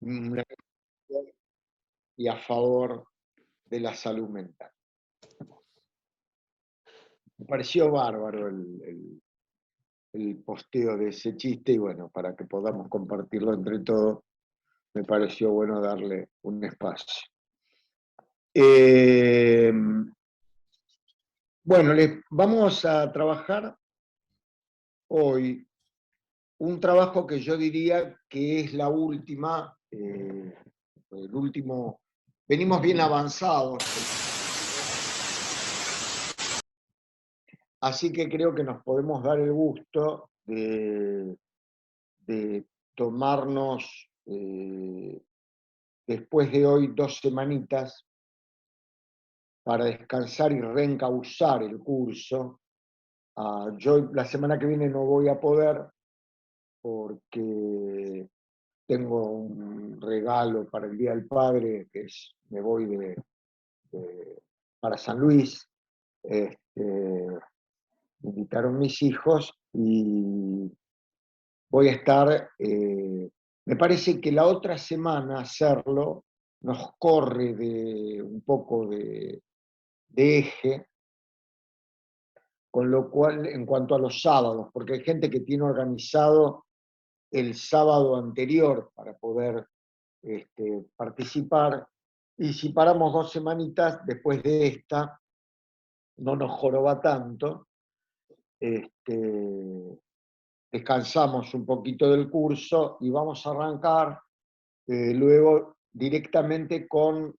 una- y a favor de la salud mental. Me pareció bárbaro el posteo de ese chiste y bueno, para que podamos compartirlo entre todos, me pareció bueno darle un espacio. Eh, bueno, vamos a trabajar hoy un trabajo que yo diría que es la última, el último, venimos bien avanzados, así que creo que nos podemos dar el gusto de tomarnos, después de hoy, 2 semanitas para descansar y reencauzar el curso. Yo la semana que viene no voy a poder porque tengo un regalo para el Día del Padre, que es, me voy para San Luis. Este, me invitaron mis hijos y voy a estar, me parece que la otra semana hacerlo nos corre de un poco de eje, con lo cual, en cuanto a los sábados, porque hay gente que tiene organizado el sábado anterior para poder participar, y si paramos 2 semanitas después de esta, no nos joroba tanto, descansamos un poquito del curso y vamos a arrancar luego directamente con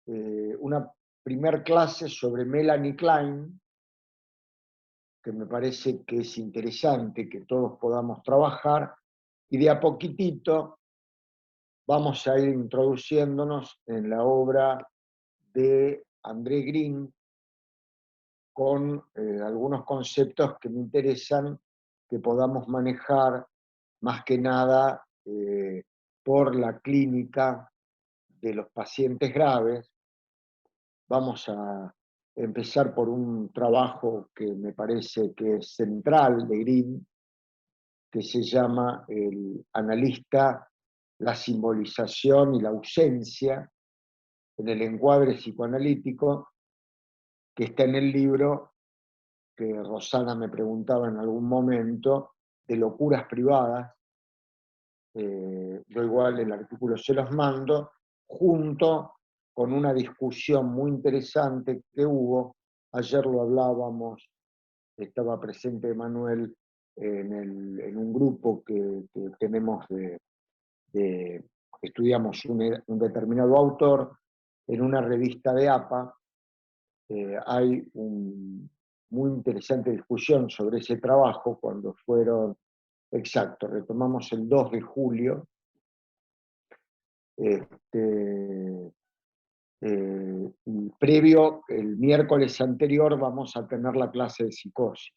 una primer clase sobre Melanie Klein, que me parece que es interesante que todos podamos trabajar, y de a poquitito vamos a ir introduciéndonos en la obra de André Green con algunos conceptos que me interesan que podamos manejar más que nada por la clínica de los pacientes graves. Vamos a empezar por un trabajo que me parece que es central de Green, que se llama el analista, la simbolización y la ausencia en el encuadre psicoanalítico, que está en el libro que Rosana me preguntaba en algún momento, de locuras privadas. Yo igual el artículo se los mando, junto con una discusión muy interesante que hubo, ayer lo hablábamos, estaba presente Manuel en un grupo que tenemos estudiamos un determinado autor, en una revista de APA, hay una muy interesante discusión sobre ese trabajo cuando fueron, exacto, retomamos el 2 de julio, este, y previo, el miércoles anterior, vamos a tener la clase de psicosis,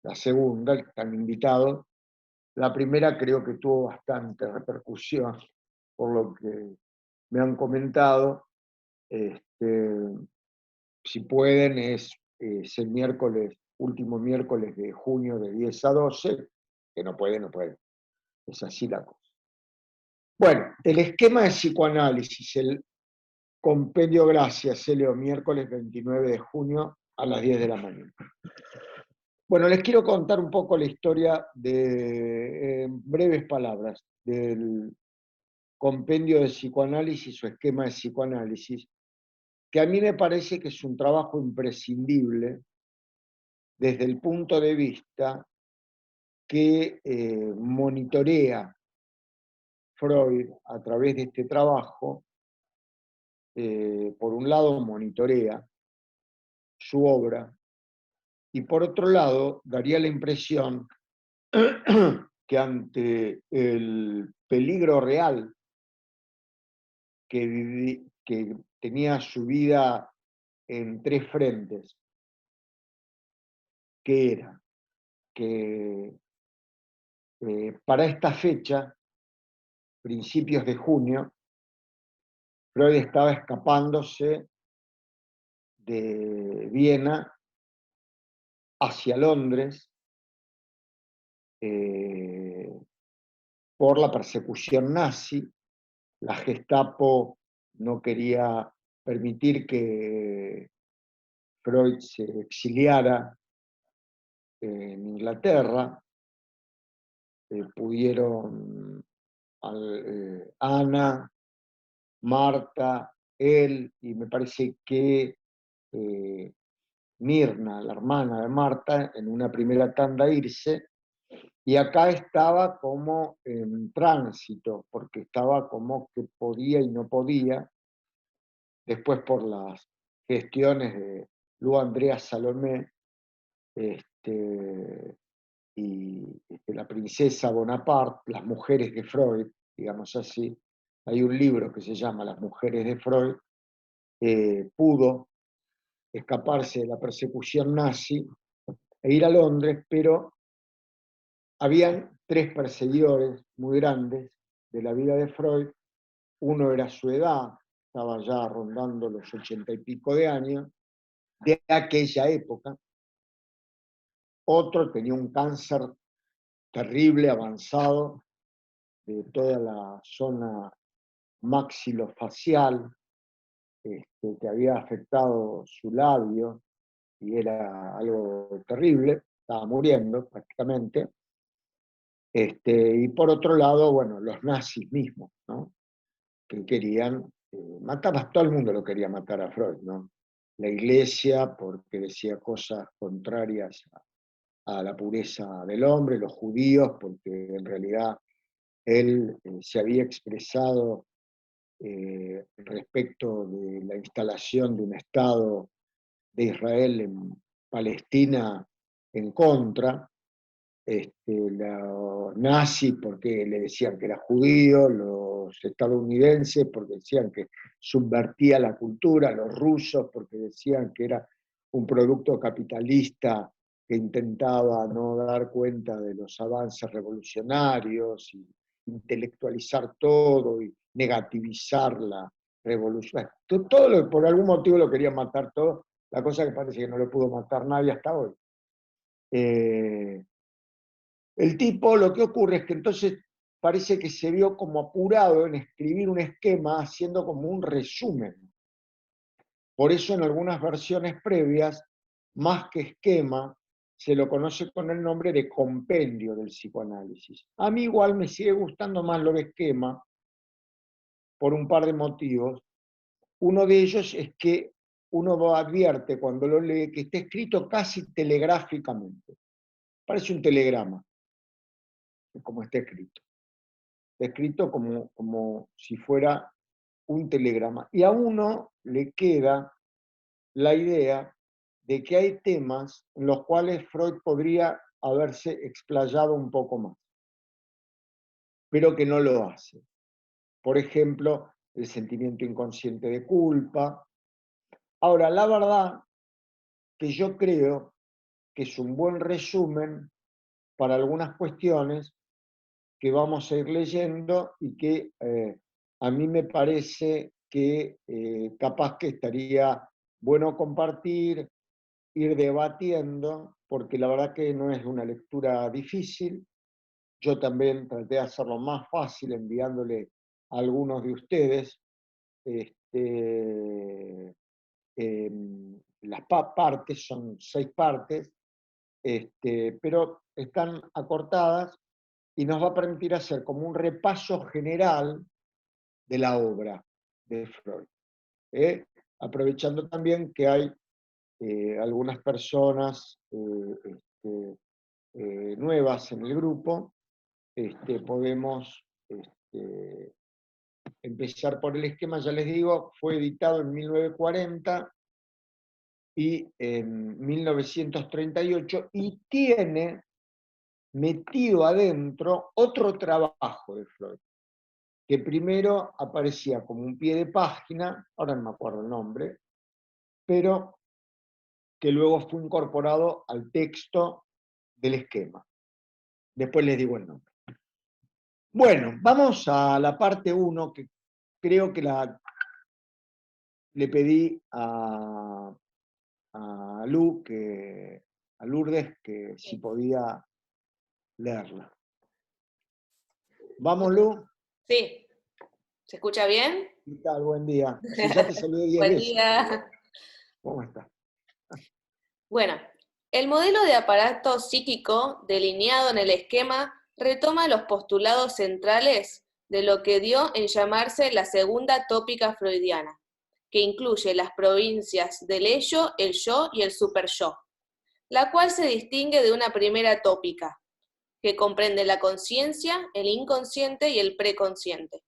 la segunda, están invitados. La primera creo que tuvo bastante repercusión, por lo que me han comentado. Si pueden, es el miércoles, último miércoles de junio de 10 a 12, que no pueden, no pueden. Es así la cosa. Bueno, el esquema de psicoanálisis, el compendio Gracias, se leo miércoles 29 de junio a las 10 de la mañana. Bueno, les quiero contar un poco la historia en breves palabras, del compendio de psicoanálisis o esquema de psicoanálisis, que a mí me parece que es un trabajo imprescindible desde el punto de vista que monitorea Freud a través de este trabajo. Por un lado monitorea su obra y por otro lado daría la impresión que ante el peligro real que tenía su vida en 3 frentes, que era que para esta fecha, principios de junio, Freud estaba escapándose de Viena hacia Londres por la persecución nazi, la Gestapo no quería permitir que Freud se exiliara en Inglaterra. Pudieron Ana, Marta, él y me parece que Mirna, la hermana de Marta, en una primera tanda irse, y acá estaba como en tránsito, porque estaba como que podía y no podía, después por las gestiones de Lu Andrea Salomé, y la princesa Bonaparte, las mujeres de Freud, digamos así. Hay un libro que se llama Las mujeres de Freud. Pudo escaparse de la persecución nazi e ir a Londres, pero habían tres perseguidores muy grandes de la vida de Freud. Uno era su edad, estaba ya rondando los 80 y pico de años, de aquella época. Otro tenía un cáncer terrible, avanzado, de toda la zona maxilofacial, que había afectado su labio, y era algo terrible, estaba muriendo prácticamente. Y por otro lado, bueno, los nazis mismos, ¿no? Que querían matar, a todo el mundo lo quería matar a Freud, ¿no? La iglesia, porque decía cosas contrarias a la pureza del hombre, los judíos, porque en realidad él se había expresado respecto de la instalación de un Estado de Israel en Palestina en contra, los nazis porque le decían que era judío, los estadounidenses porque decían que subvertía la cultura, los rusos porque decían que era un producto capitalista que intentaba no dar cuenta de los avances revolucionarios y intelectualizar todo y negativizar la revolución. Todo por algún motivo lo querían matar todo, la cosa que parece que no lo pudo matar nadie hasta hoy. El tipo, lo que ocurre es que entonces parece que se vio como apurado en escribir un esquema haciendo como un resumen. Por eso en algunas versiones previas, más que esquema, se lo conoce con el nombre de compendio del psicoanálisis. A mí igual me sigue gustando más lo de esquema por un par de motivos. Uno de ellos es que uno advierte cuando lo lee que está escrito casi telegráficamente. Parece un telegrama, como está escrito. Está escrito como si fuera un telegrama. Y a uno le queda la idea de que hay temas en los cuales Freud podría haberse explayado un poco más, pero que no lo hace. Por ejemplo, el sentimiento inconsciente de culpa. Ahora, la verdad que yo creo que es un buen resumen para algunas cuestiones que vamos a ir leyendo y que a mí me parece que capaz que estaría bueno compartir, ir debatiendo, porque la verdad que no es una lectura difícil. Yo también traté de hacerlo más fácil enviándole a algunos de ustedes las partes, son 6 partes, pero están acortadas y nos va a permitir hacer como un repaso general de la obra de Freud. Aprovechando también que hay algunas personas nuevas en el grupo, podemos empezar por el esquema. Ya les digo, fue editado en 1940 y en 1938 y tiene metido adentro otro trabajo de Freud, que primero aparecía como un pie de página, ahora no me acuerdo el nombre, pero que luego fue incorporado al texto del esquema. Después les digo el nombre. Bueno, vamos a la parte 1, que creo que le pedí a Lourdes que si podía leerla. ¿Vamos, Lu? Sí. ¿Se escucha bien? ¿Qué tal? Buen día. Sí, ya te saludé 10 Buen veces. día. ¿Cómo estás? Bueno, el modelo de aparato psíquico delineado en el esquema retoma los postulados centrales de lo que dio en llamarse la segunda tópica freudiana, que incluye las provincias del ello, el yo y el superyo, la cual se distingue de una primera tópica, que comprende la conciencia, el inconsciente y el preconsciente.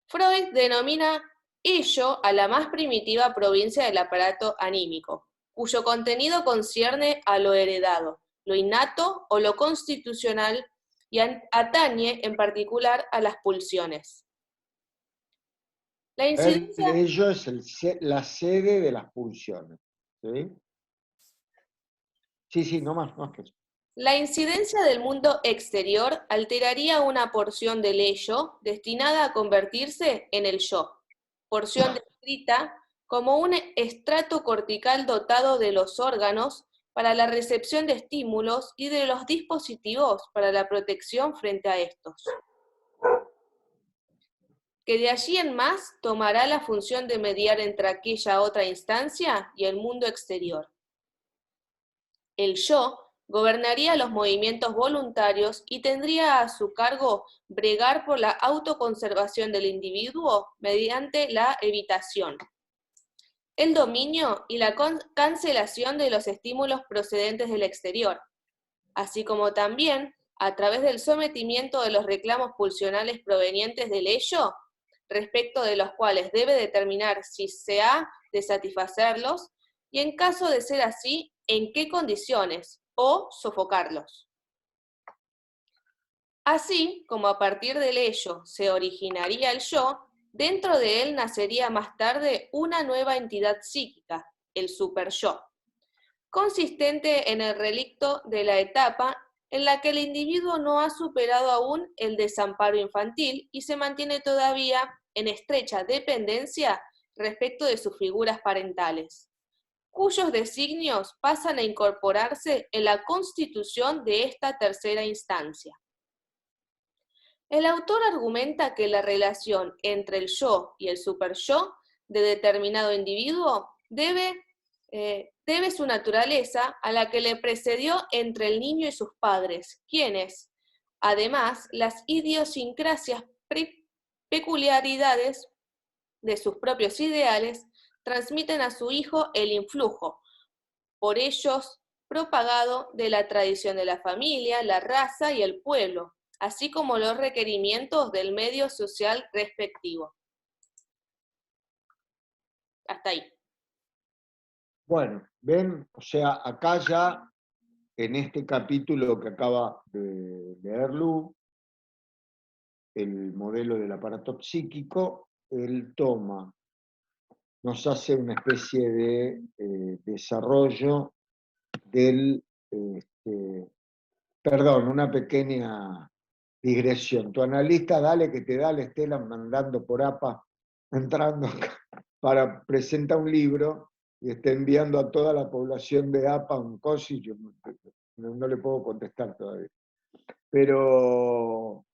Freud denomina ello a la más primitiva provincia del aparato anímico, cuyo contenido concierne a lo heredado, lo innato o lo constitucional y atañe en particular a las pulsiones. La El incidencia, ello es la sede de las pulsiones. ¿Sí? Sí, no más que eso. la incidencia del mundo exterior alteraría una porción del ello destinada a convertirse en el yo, porción descrita como un estrato cortical dotado de los órganos para la recepción de estímulos y de los dispositivos para la protección frente a estos, que de allí en más tomará la función de mediar entre aquella otra instancia y el mundo exterior. El yo gobernaría los movimientos voluntarios y tendría a su cargo bregar por la autoconservación del individuo mediante la evitación, el dominio y la cancelación de los estímulos procedentes del exterior, así como también, a través del sometimiento de los reclamos pulsionales provenientes del ello, respecto de los cuales debe determinar si se ha de satisfacerlos y, en caso de ser así, en qué condiciones, o sofocarlos. Así como a partir del ello se originaría el yo, dentro de él nacería más tarde una nueva entidad psíquica, el superyo, consistente en el relicto de la etapa en la que el individuo no ha superado aún el desamparo infantil y se mantiene todavía en estrecha dependencia respecto de sus figuras parentales, cuyos designios pasan a incorporarse en la constitución de esta tercera instancia. El autor argumenta que la relación entre el yo y el superyo de determinado individuo debe su naturaleza a la que le precedió entre el niño y sus padres, quienes, además, las idiosincrasias peculiaridades de sus propios ideales, transmiten a su hijo el influjo, por ellos propagado, de la tradición de la familia, la raza y el pueblo, así como los requerimientos del medio social respectivo. Hasta ahí. Bueno, ven, o sea, acá ya, en este capítulo que acaba de leer Lu, el modelo del aparato psíquico, él nos hace una especie de desarrollo del, perdón, una pequeña digresión. Tu analista, dale que te da, le Estelan mandando por APA, entrando para presentar un libro y está enviando a toda la población de APA un coso y yo no le puedo contestar todavía. Pero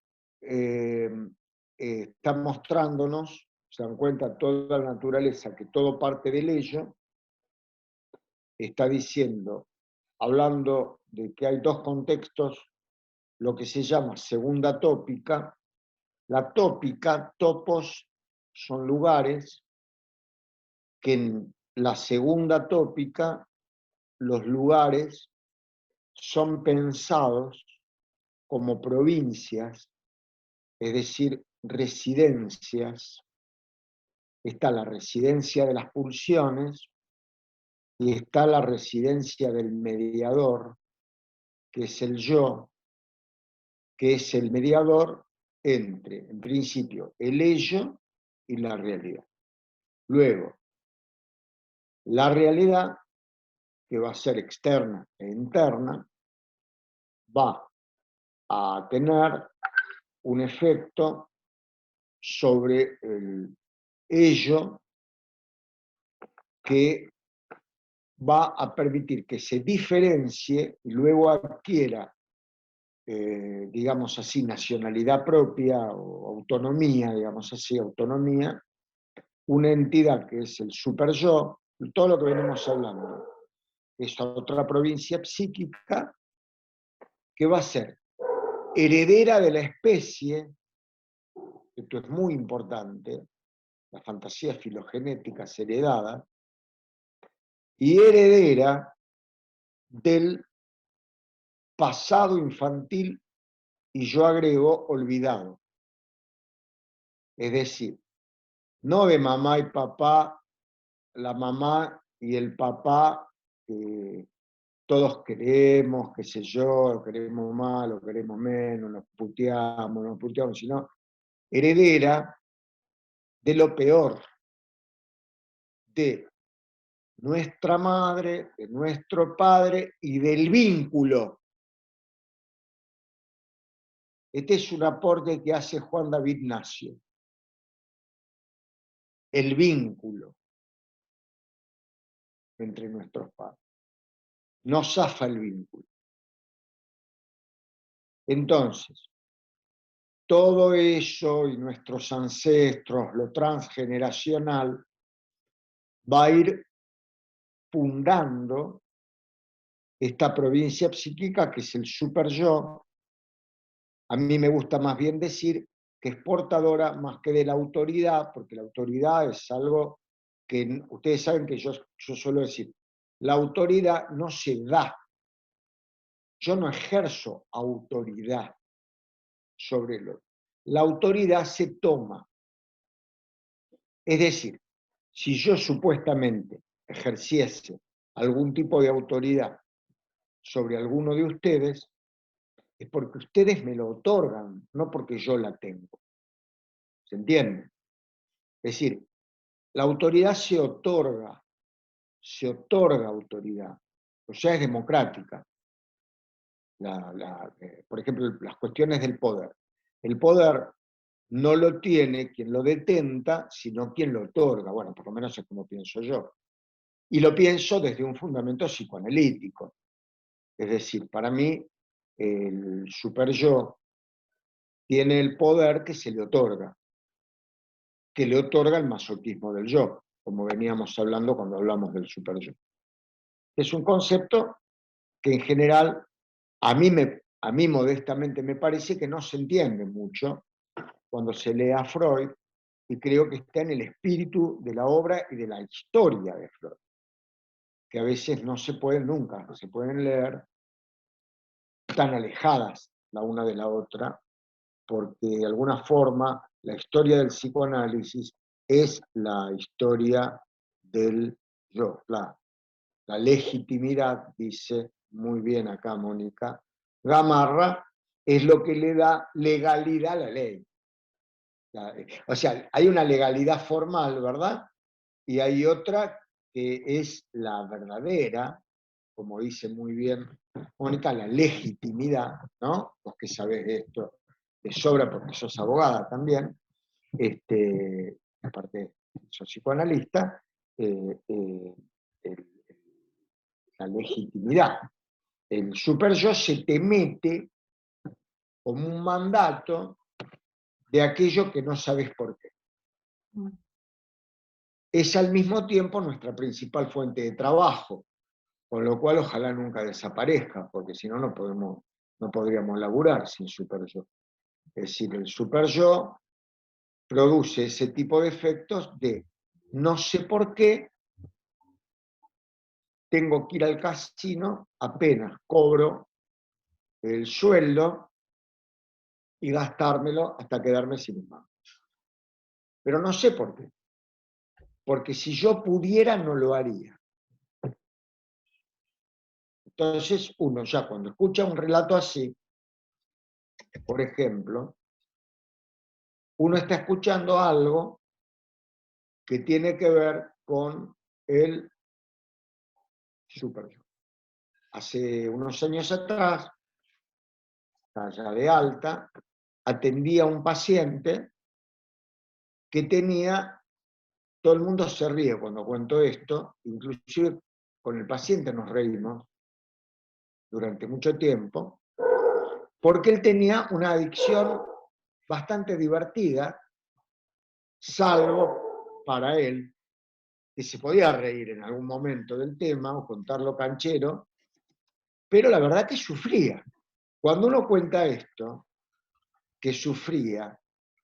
está mostrándonos, se dan cuenta, toda la naturaleza, que todo parte del ello, está diciendo, hablando de que hay dos contextos, lo que se llama segunda tópica. La tópica, topos, son lugares, que en la segunda tópica los lugares son pensados como provincias, es decir, residencias. Está la residencia de las pulsiones y está la residencia del mediador, que es el yo, que es el mediador entre, en principio, el ello y la realidad. Luego, la realidad, que va a ser externa e interna, va a tener un efecto sobre el ello que va a permitir que se diferencie y luego adquiera digamos así, nacionalidad propia o autonomía, digamos así, autonomía, una entidad que es el super yo, todo lo que venimos hablando, es otra provincia psíquica que va a ser heredera de la especie, esto es muy importante, la fantasía filogenética es heredada, y heredera del pasado infantil, y yo agrego olvidado. Es decir, no de mamá y papá, la mamá y el papá, todos queremos, qué sé yo, lo queremos más, lo queremos menos, nos puteamos, sino heredera de lo peor, de nuestra madre, de nuestro padre y del vínculo. Este es un aporte que hace Juan David Nacio. El vínculo entre nuestros padres. No zafa el vínculo. Entonces, todo eso y nuestros ancestros, lo transgeneracional, va a ir fundando esta provincia psíquica que es el super yo. A mí me gusta más bien decir que es portadora más que de la autoridad, porque la autoridad es algo que ustedes saben que yo suelo decir, la autoridad no se da. Yo no ejerzo autoridad sobre el otro. La autoridad se toma. Es decir, si yo supuestamente ejerciese algún tipo de autoridad sobre alguno de ustedes, es porque ustedes me lo otorgan, no porque yo la tengo. ¿Se entiende? Es decir, la autoridad se otorga autoridad, o sea, es democrática. Por ejemplo, las cuestiones del poder. El poder no lo tiene quien lo detenta, sino quien lo otorga. Bueno, por lo menos es como pienso yo. Y lo pienso desde un fundamento psicoanalítico. Es decir, para mí, el super yo tiene el poder que se le otorga, que le otorga el masoquismo del yo, como veníamos hablando cuando hablamos del super yo. Es un concepto que en general a mí modestamente me parece que no se entiende mucho cuando se lee a Freud, y creo que está en el espíritu de la obra y de la historia de Freud, que a veces no se pueden nunca, se pueden leer tan alejadas la una de la otra, porque de alguna forma la historia del psicoanálisis es la historia del yo. La legitimidad, dice muy bien acá Mónica Gamarra, es lo que le da legalidad a la ley. O sea, hay una legalidad formal, ¿verdad? Y hay otra que es la verdadera, como dice muy bien Mónica, la legitimidad, ¿no? Vos que sabés de esto de sobra porque sos abogada también, aparte sos psicoanalista, eh, eh, el- la legitimidad. El super yo se te mete como un mandato de aquello que no sabes por qué. Es al mismo tiempo nuestra principal fuente de trabajo, con lo cual ojalá nunca desaparezca, porque si no, no podríamos laburar sin super yo. Es decir, el super yo produce ese tipo de efectos de no sé por qué tengo que ir al casino, apenas cobro el sueldo y gastármelo hasta quedarme sin mano. Pero no sé por qué. Porque si yo pudiera, no lo haría. Entonces, uno ya cuando escucha un relato así, por ejemplo, uno está escuchando algo que tiene que ver con el super yo. Hace unos años atrás, ya de alta, atendía a un paciente que tenía, todo el mundo se ríe cuando cuento esto, inclusive con el paciente nos reímos durante mucho tiempo, porque él tenía una adicción bastante divertida, salvo para él, que se podía reír en algún momento del tema o contarlo canchero, pero la verdad que sufría. Cuando uno cuenta esto, que sufría,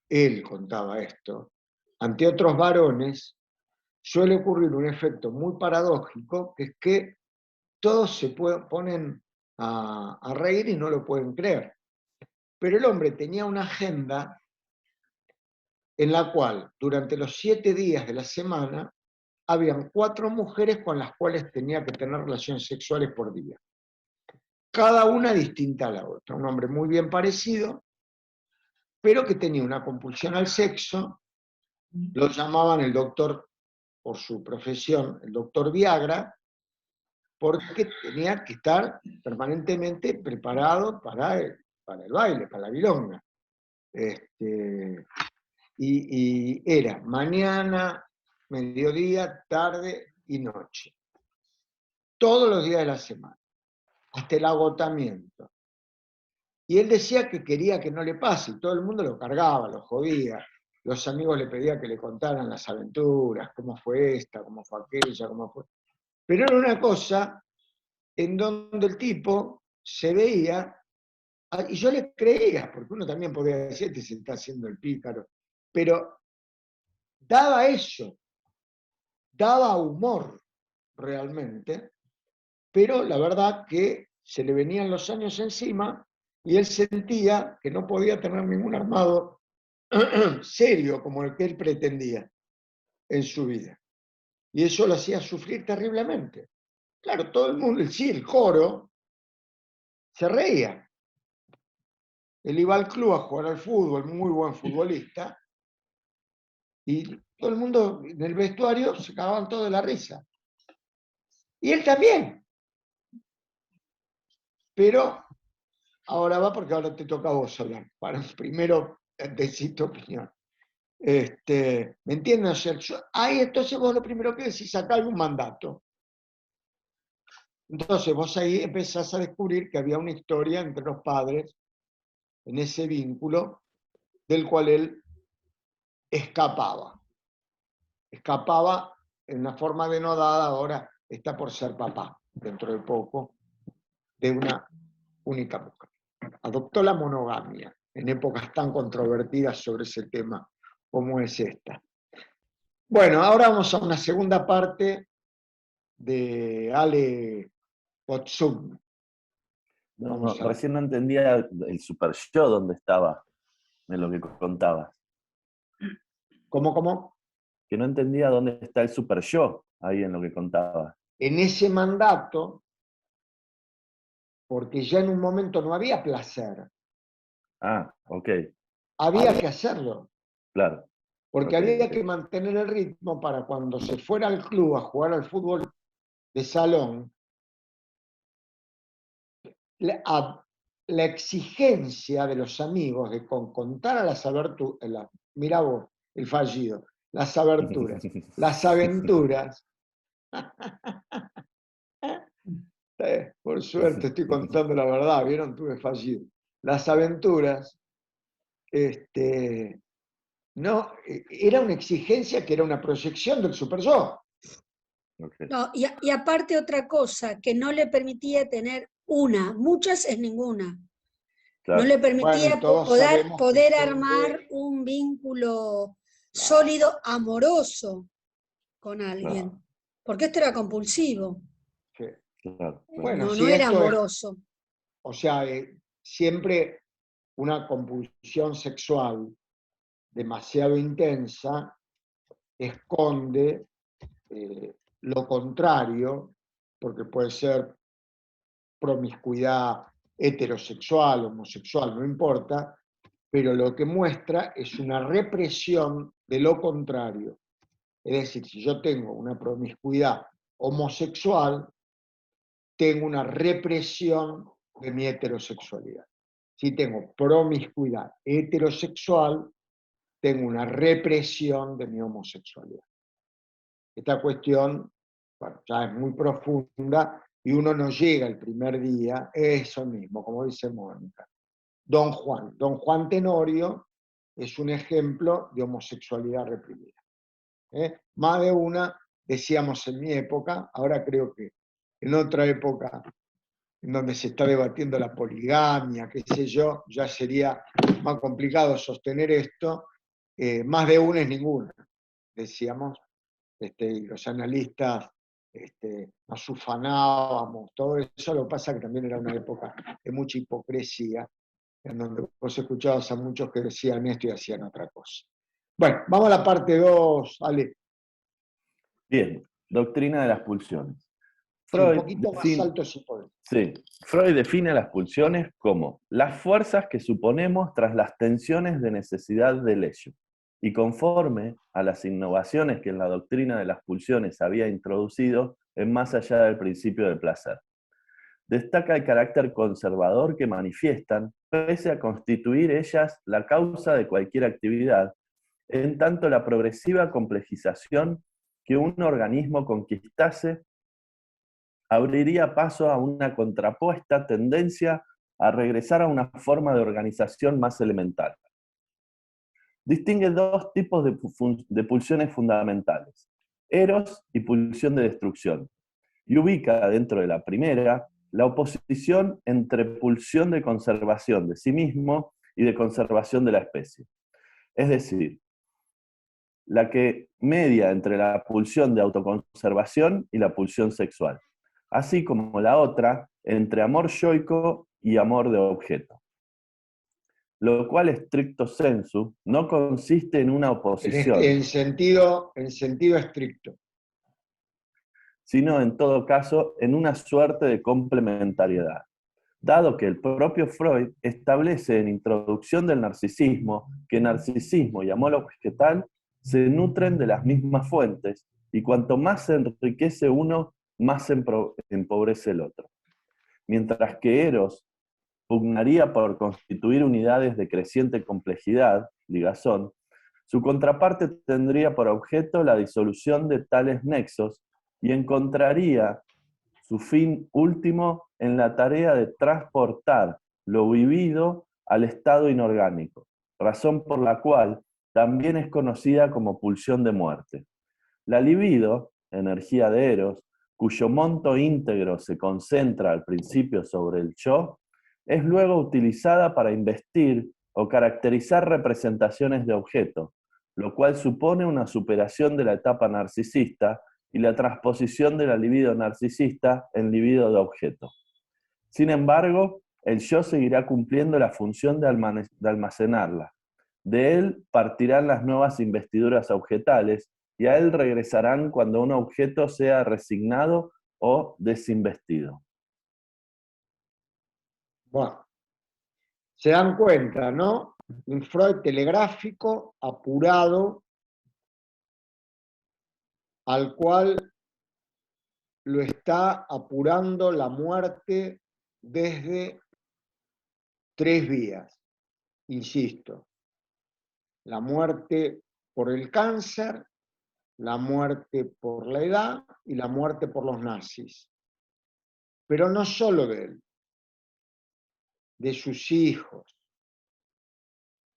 él contaba esto, ante otros varones, suele ocurrir un efecto muy paradójico, que es que todos se ponen a reír y no lo pueden creer. Pero el hombre tenía una agenda en la cual durante los 7 días de la semana habían 4 mujeres con las cuales tenía que tener relaciones sexuales por día. Cada una distinta a la otra. Un hombre muy bien parecido, pero que tenía una compulsión al sexo. Lo llamaban el doctor, por su profesión, el doctor Viagra, porque tenía que estar permanentemente preparado para el baile, para la milonga. Y era mañana, mediodía, tarde y noche. Todos los días de la semana, hasta el agotamiento. Y él decía que quería que no le pase, y todo el mundo lo cargaba, lo jodía. Los amigos le pedían que le contaran las aventuras, cómo fue esta, cómo fue aquella, cómo fue. Pero era una cosa en donde el tipo se veía, y yo le creía, porque uno también podía decir que se está haciendo el pícaro, pero daba eso, daba humor realmente, pero la verdad que se le venían los años encima y él sentía que no podía tener ningún armado serio como el que él pretendía en su vida. Y eso lo hacía sufrir terriblemente. Claro, todo el mundo, sí, el coro, se reía. Él iba al club a jugar al fútbol, muy buen futbolista, y todo el mundo en el vestuario se cagaban todos de la risa. Y él también. Pero ahora va porque ahora te toca a vos hablar. Para primero decir tu opinión. ¿Me entiendes? O sea, ahí entonces vos lo primero que decís, acá hay un mandato. Entonces vos ahí empezás a descubrir que había una historia entre los padres en ese vínculo del cual él escapaba. Escapaba en una forma denodada, ahora está por ser papá, dentro de poco, de una única mujer. Adoptó la monogamia en épocas tan controvertidas sobre ese tema como es esta. Bueno, ahora vamos a una segunda parte de Ale Potsum. No, recién no entendía el super yo dónde estaba en lo que contabas. ¿Cómo? Que no entendía dónde está el super yo ahí en lo que contabas. En ese mandato, porque ya en un momento no había placer. Ah, ok. Había que hacerlo. Claro. Porque había que mantener el ritmo para cuando se fuera al club a jugar al fútbol de salón, la exigencia de los amigos de contar a las aberturas, mira vos, el fallido, las aberturas, las aventuras. Por suerte estoy contando la verdad, ¿vieron? Tuve fallido. Las aventuras, no, era una exigencia que era una proyección del super yo. Okay. No, y aparte otra cosa, que no le permitía tener una, muchas es ninguna. Claro. No le permitía poder armar un vínculo sólido, amoroso con alguien. Claro. Porque esto era compulsivo. Sí. Claro. Bueno, no era amoroso. O sea, siempre una compulsión sexual demasiado intensa esconde lo contrario, porque puede ser promiscuidad heterosexual, homosexual, no importa, pero lo que muestra es una represión de lo contrario. Es decir, si yo tengo una promiscuidad homosexual, tengo una represión de mi heterosexualidad. Si tengo promiscuidad heterosexual, tengo una represión de mi homosexualidad. Esta cuestión, bueno, ya es muy profunda y uno no llega el primer día, eso mismo, como dice Mónica. Don Juan. Don Juan Tenorio es un ejemplo de homosexualidad reprimida. Más de una, decíamos en mi época, ahora creo que en otra época en donde se está debatiendo la poligamia, qué sé yo, ya sería más complicado sostener esto, más de una es ninguna, decíamos, y los analistas nos ufanábamos, todo eso. Lo que pasa que también era una época de mucha hipocresía, en donde vos escuchabas a muchos que decían esto y hacían otra cosa. Bueno, vamos a la parte 2, Ale. Bien, doctrina de las pulsiones. Freud, sí, un poquito más alto si podés. Sí, Freud define las pulsiones como las fuerzas que suponemos tras las tensiones de necesidad del ello, y conforme a las innovaciones que en la doctrina de las pulsiones había introducido en más allá del principio del placer. Destaca el carácter conservador que manifiestan, pese a constituir ellas la causa de cualquier actividad, en tanto la progresiva complejización que un organismo conquistase abriría paso a una contrapuesta tendencia a regresar a una forma de organización más elemental. Distingue dos tipos de pulsiones fundamentales, eros y pulsión de destrucción, y ubica dentro de la primera la oposición entre pulsión de conservación de sí mismo y de conservación de la especie. Es decir, la que media entre la pulsión de autoconservación y la pulsión sexual, así como la otra entre amor yoico y amor de objeto. Lo cual, stricto sensu, no consiste en una oposición. En sentido estricto. Sino, en todo caso, en una suerte de complementariedad, dado que el propio Freud establece en Introducción del narcisismo que narcisismo y amor objetal se nutren de las mismas fuentes, y cuanto más se enriquece uno, más se empobrece el otro. Mientras que Eros pugnaría por constituir unidades de creciente complejidad, ligazón, su contraparte tendría por objeto la disolución de tales nexos y encontraría su fin último en la tarea de transportar lo vivido al estado inorgánico, razón por la cual también es conocida como pulsión de muerte. La libido, energía de Eros, cuyo monto íntegro se concentra al principio sobre el yo, es luego utilizada para investir o caracterizar representaciones de objeto, lo cual supone una superación de la etapa narcisista y la transposición de la libido narcisista en libido de objeto. Sin embargo, el yo seguirá cumpliendo la función de almacenarla. De él partirán las nuevas investiduras objetales y a él regresarán cuando un objeto sea resignado o desinvestido. Bueno, se dan cuenta, ¿no? Un Freud telegráfico, apurado, al cual lo está apurando la muerte desde 3 vías, insisto. La muerte por el cáncer, la muerte por la edad y la muerte por los nazis. Pero no solo de él, de sus hijos,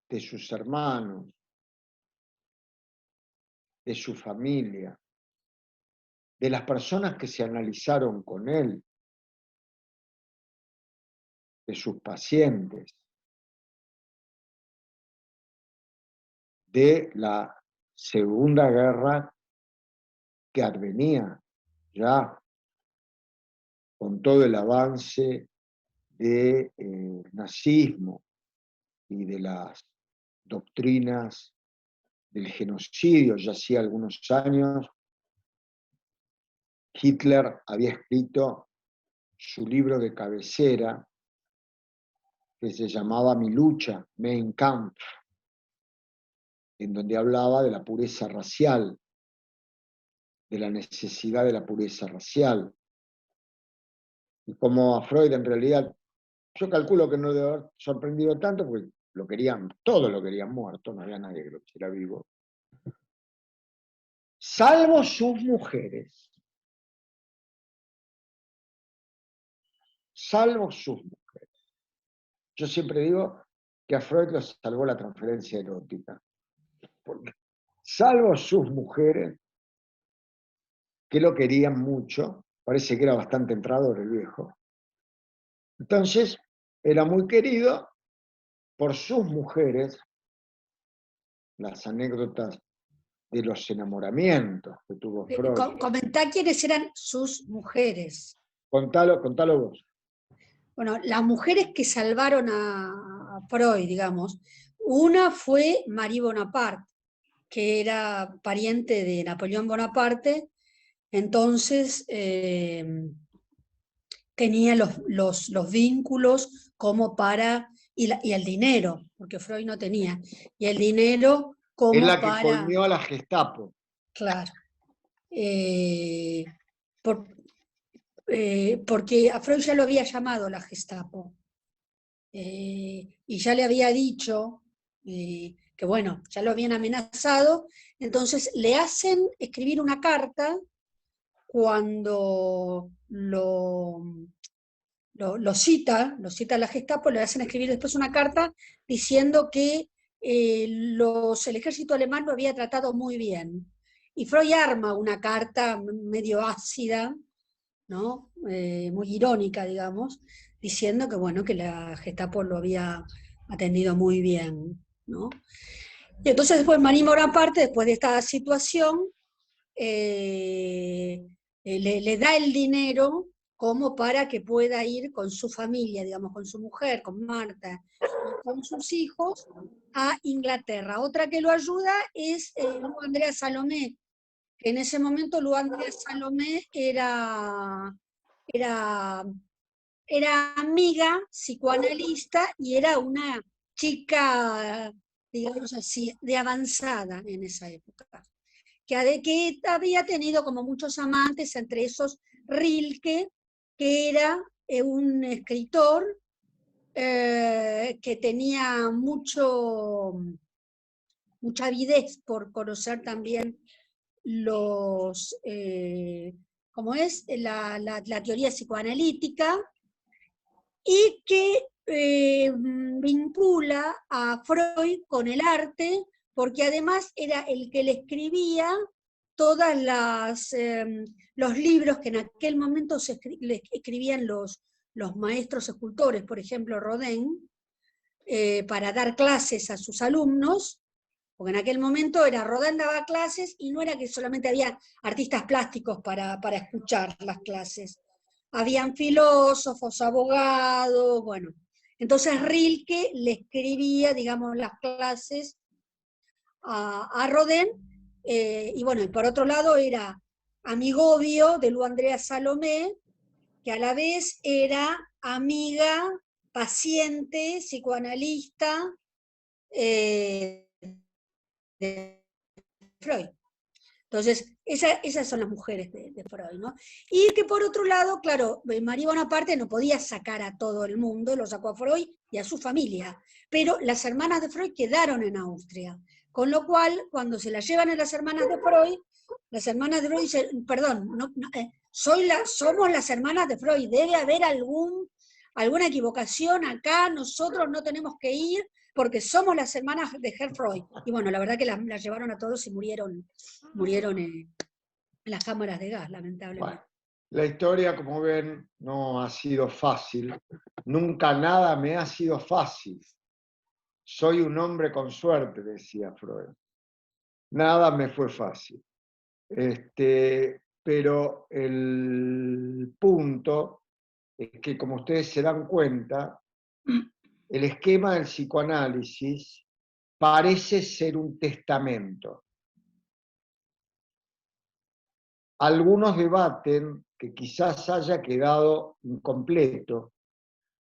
de sus hermanos, de su familia, de las personas que se analizaron con él, de sus pacientes, de la Segunda Guerra que advenía ya con todo el avance del nazismo y de las doctrinas del genocidio. Ya hacía algunos años Hitler había escrito su libro de cabecera, que se llamaba Mi lucha, Mein Kampf, en donde hablaba de la pureza racial, de la necesidad de la pureza racial. Y como a Freud en realidad, yo calculo que no debe haber sorprendido tanto, porque todos lo querían muerto, no había nadie que lo quisiera vivo. Salvo sus mujeres. Salvo sus mujeres. Yo siempre digo que a Freud lo salvó la transferencia erótica. Porque, salvo sus mujeres, que lo querían mucho, parece que era bastante entrador el viejo. Entonces, era muy querido por sus mujeres. Las anécdotas de los enamoramientos que tuvo Freud. Comentá quiénes eran sus mujeres. Contalo vos. Bueno, las mujeres que salvaron a Freud, digamos, una fue Marie Bonaparte, que era pariente de Napoleón Bonaparte, entonces tenía los vínculos como para, y el dinero, porque Freud no tenía, y el dinero como es la para... que colmeó a la Gestapo. Claro. Porque a Freud ya lo había llamado la Gestapo, y ya le había dicho que bueno, ya lo habían amenazado, entonces le hacen escribir una carta cuando lo cita la Gestapo, le hacen escribir después una carta diciendo que el ejército alemán lo había tratado muy bien. Y Freud arma una carta medio ácida, ¿no? Muy irónica, digamos, diciendo que, bueno, que la Gestapo lo había atendido muy bien, ¿no? Y entonces después Marie Bonaparte, después de esta situación, le da el dinero como para que pueda ir con su familia, digamos, con su mujer, con Marta, con sus hijos, a Inglaterra. Otra que lo ayuda es Andrea Salomé, que en ese momento Andrea Salomé era amiga, psicoanalista, y era una chica, digamos así, de avanzada en esa época, que había tenido como muchos amantes, entre esos Rilke, que era un escritor que tenía mucha avidez por conocer también como es la teoría psicoanalítica, y que vincula a Freud con el arte, porque además era el que le escribía todos los libros que en aquel momento le escribían los maestros escultores, por ejemplo Rodin, para dar clases a sus alumnos, porque en aquel momento Rodin daba clases y no era que solamente había artistas plásticos para escuchar las clases. Habían filósofos, abogados, bueno. Entonces Rilke le escribía, digamos, las clases a Rodin, y bueno, y por otro lado era amigovio de Andrea Salomé, que a la vez era amiga, paciente, psicoanalista de Freud. Entonces, esas son las mujeres de Freud, ¿no? Y que por otro lado, claro, Marie Bonaparte no podía sacar a todo el mundo, lo sacó a Freud y a su familia, pero las hermanas de Freud quedaron en Austria, con lo cual, cuando se las llevan a las hermanas de Freud dicen, perdón, somos las hermanas de Freud, debe haber alguna equivocación acá, nosotros no tenemos que ir, porque somos las hermanas de Herr Freud. Y bueno, la verdad que las llevaron a todos y murieron en las cámaras de gas, lamentablemente. Bueno, la historia, como ven, no ha sido fácil. Nunca nada me ha sido fácil. Soy un hombre con suerte, decía Freud. Nada me fue fácil. Pero el punto es que, como ustedes se dan cuenta, el esquema del psicoanálisis parece ser un testamento. Algunos debaten que quizás haya quedado incompleto,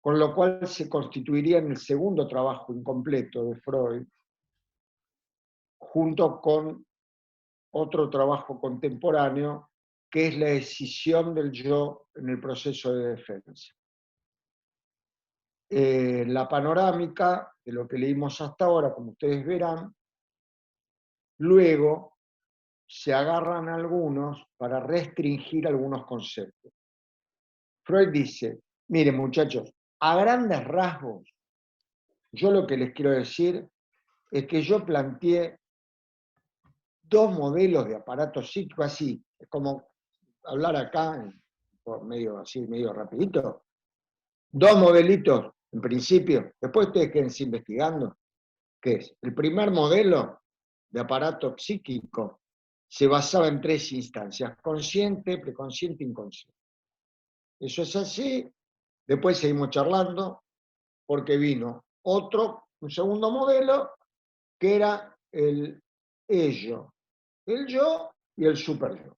con lo cual se constituiría en el segundo trabajo incompleto de Freud, junto con otro trabajo contemporáneo, que es la escisión del yo en el proceso de defensa. La panorámica de lo que leímos hasta ahora, como ustedes verán, luego se agarran algunos para restringir algunos conceptos. Freud dice, miren muchachos, a grandes rasgos, yo lo que les quiero decir es que yo planteé 2 modelos de aparato psíquico, así, es como hablar acá, por medio así, medio rapidito, 2 modelitos en principio, después ustedes quédense investigando, ¿qué es? El primer modelo de aparato psíquico se basaba en 3 instancias, consciente, preconsciente e inconsciente. Eso es así, después seguimos charlando, porque vino un segundo modelo, que era el ello, el yo y el superyo.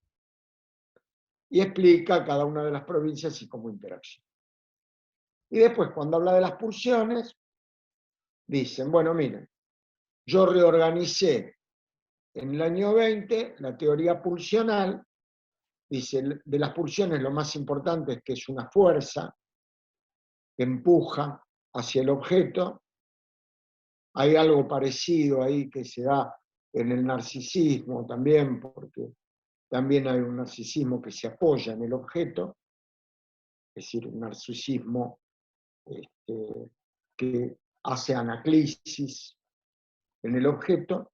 Y explica cada una de las provincias y cómo interacciona. Y después, cuando habla de las pulsiones, dicen, bueno, miren, yo reorganicé en el año 20 la teoría pulsional, dice, de las pulsiones lo más importante es que es una fuerza que empuja hacia el objeto. Hay algo parecido ahí que se da en el narcisismo también, porque también hay un narcisismo que se apoya en el objeto, es decir, un narcisismo que hace anaclisis en el objeto.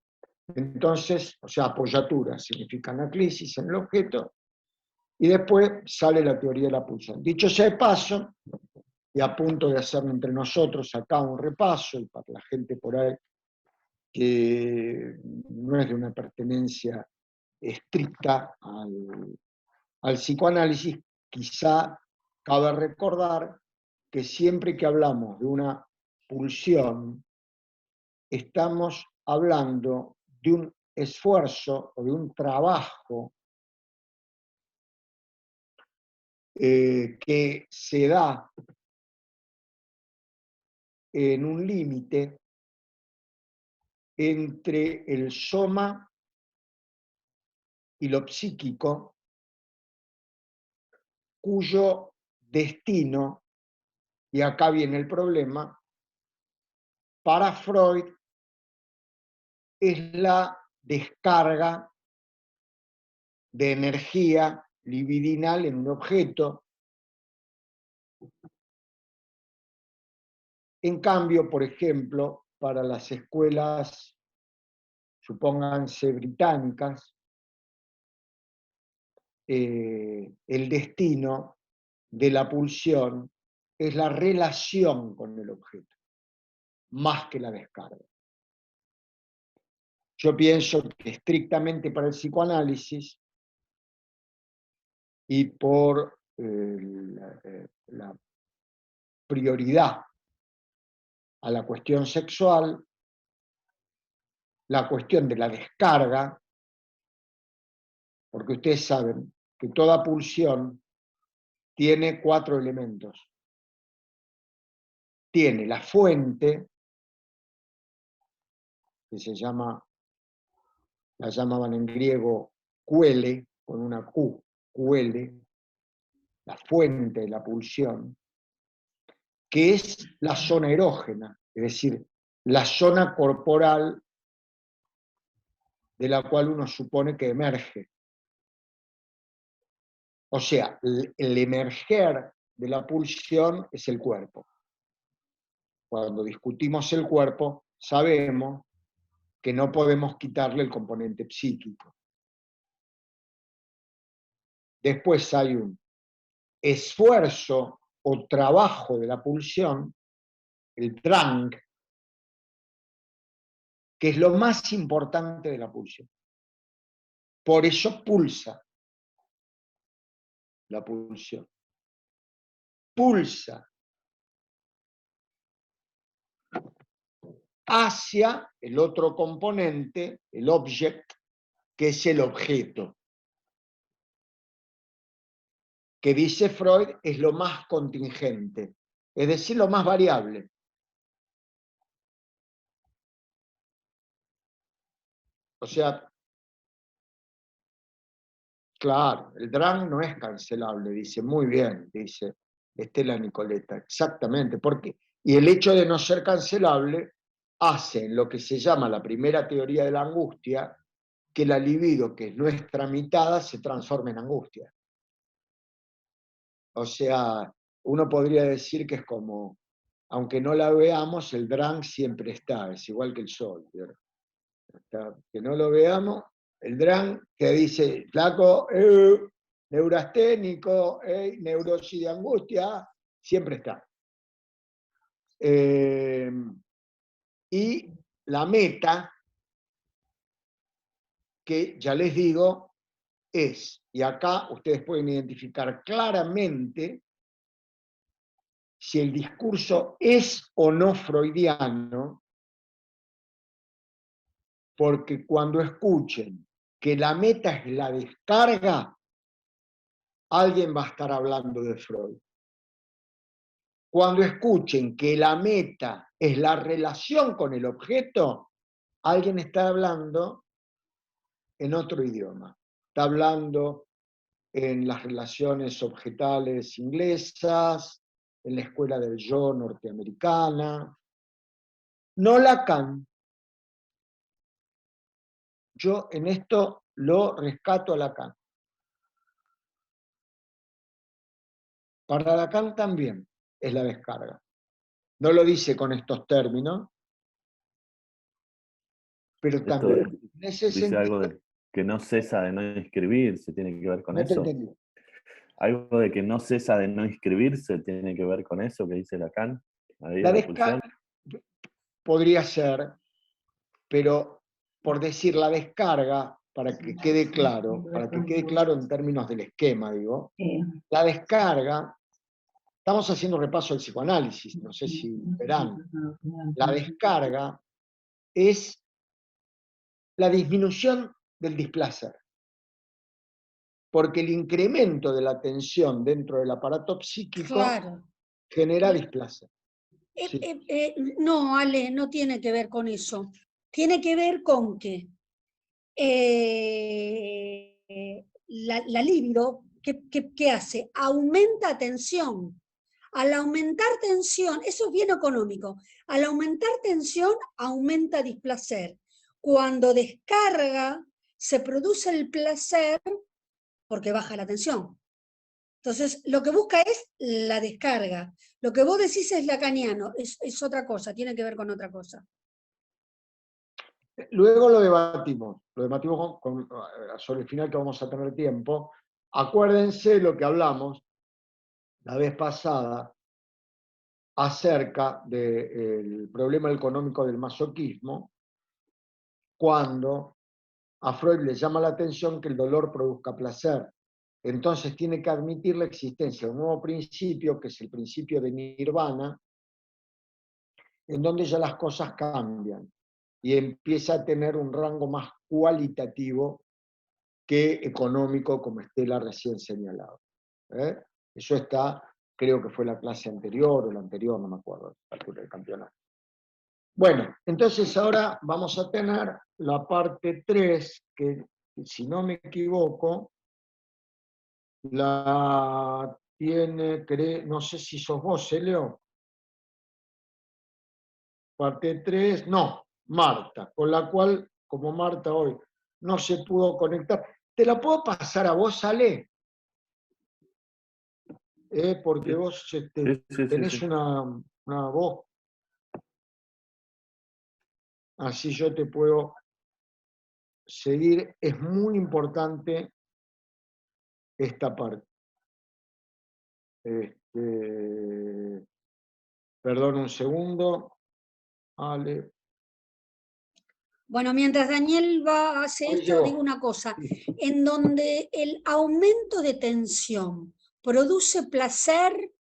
Entonces, o sea, apoyatura significa anaclisis en el objeto, y después sale la teoría de la pulsión. Dicho sea de paso, y a punto de hacer entre nosotros acá un repaso, y para la gente por ahí que no es de una pertenencia estricta al psicoanálisis, quizá cabe recordar que siempre que hablamos de una pulsión, estamos hablando de un esfuerzo o de un trabajo que se da en un límite entre el soma y lo psíquico, cuyo destino, y acá viene el problema, para Freud es la descarga de energía libidinal en un objeto. En cambio, por ejemplo, para las escuelas, supónganse británicas, el destino de la pulsión es la relación con el objeto, más que la descarga. Yo pienso que estrictamente para el psicoanálisis y por la prioridad a la cuestión sexual, la cuestión de la descarga, porque ustedes saben que toda pulsión tiene 4 elementos. Tiene la fuente, que la llamaban en griego cuele, con una Q, cuele, la fuente de la pulsión, que es la zona erógena, es decir, la zona corporal de la cual uno supone que emerge. O sea, el emerger de la pulsión es el cuerpo. Cuando discutimos el cuerpo, sabemos que no podemos quitarle el componente psíquico. Después hay un esfuerzo o trabajo de la pulsión, el Drang, que es lo más importante de la pulsión. Por eso pulsa la pulsión. Pulsa hacia el otro componente, el object, que es el objeto, que dice Freud es lo más contingente, es decir, lo más variable. O sea, claro, el Drang no es cancelable, dice, muy bien, dice Estela Nicoleta, exactamente, porque, y el hecho de no ser cancelable hace en lo que se llama la primera teoría de la angustia, que la libido, que es nuestra mitad, se transforme en angustia. O sea, uno podría decir que es como aunque no la veamos, el Drang siempre está, es igual que el sol. Que no lo veamos, el Drang que dice, flaco, neurasténico, neurosis de angustia, siempre está. Y la meta, que ya les digo, es, y acá ustedes pueden identificar claramente si el discurso es o no freudiano, porque cuando escuchen que la meta es la descarga, alguien va a estar hablando de Freud. Cuando escuchen que la meta es la relación con el objeto, alguien está hablando en otro idioma. Está hablando en las relaciones objetales inglesas, en la escuela del yo norteamericana. No Lacan. Yo en esto lo rescato a Lacan. Para Lacan también es la descarga. No lo dice con estos términos, pero también. En ese dice sentido, algo de que no cesa de no inscribirse, tiene que ver con eso. No te entendí. Algo de que no cesa de no inscribirse, tiene que ver con eso que dice Lacan. Ahí La descarga podría ser, pero por decir la descarga, para que quede claro en términos del esquema, digo, la descarga, estamos haciendo repaso al psicoanálisis, no sé si verán, la descarga es la disminución del displacer, porque el incremento de la tensión dentro del aparato psíquico genera displacer. No, Ale, no tiene que ver con eso. Tiene que ver con que la libido, ¿qué hace? Aumenta tensión. Al aumentar tensión, eso es bien económico, al aumentar tensión aumenta displacer. Cuando descarga, se produce el placer porque baja la tensión. Entonces, lo que busca es la descarga. Lo que vos decís es lacaniano, es otra cosa, tiene que ver con otra cosa. Luego lo debatimos sobre el final, que vamos a tener tiempo. Acuérdense lo que hablamos la vez pasada acerca del problema económico del masoquismo, cuando a Freud le llama la atención que el dolor produzca placer. Entonces tiene que admitir la existencia de un nuevo principio, que es el principio de Nirvana, en donde ya las cosas cambian y empieza a tener un rango más cualitativo que económico, como Estela recién señalado. Eso está, creo que fue la clase anterior o la anterior, no me acuerdo, la altura del campeonato. Bueno, entonces ahora vamos a tener la parte 3, que si no me equivoco, la tiene, no sé si sos vos, Leo. Parte 3, no, Marta, con la cual, como Marta hoy no se pudo conectar, ¿te la puedo pasar a vos, Ale? Porque vos tenés una voz, así yo te puedo seguir. Es muy importante esta parte. Perdón un segundo. Ale. Bueno, mientras Daniel hace esto, digo una cosa. En donde el aumento de tensión produce placer,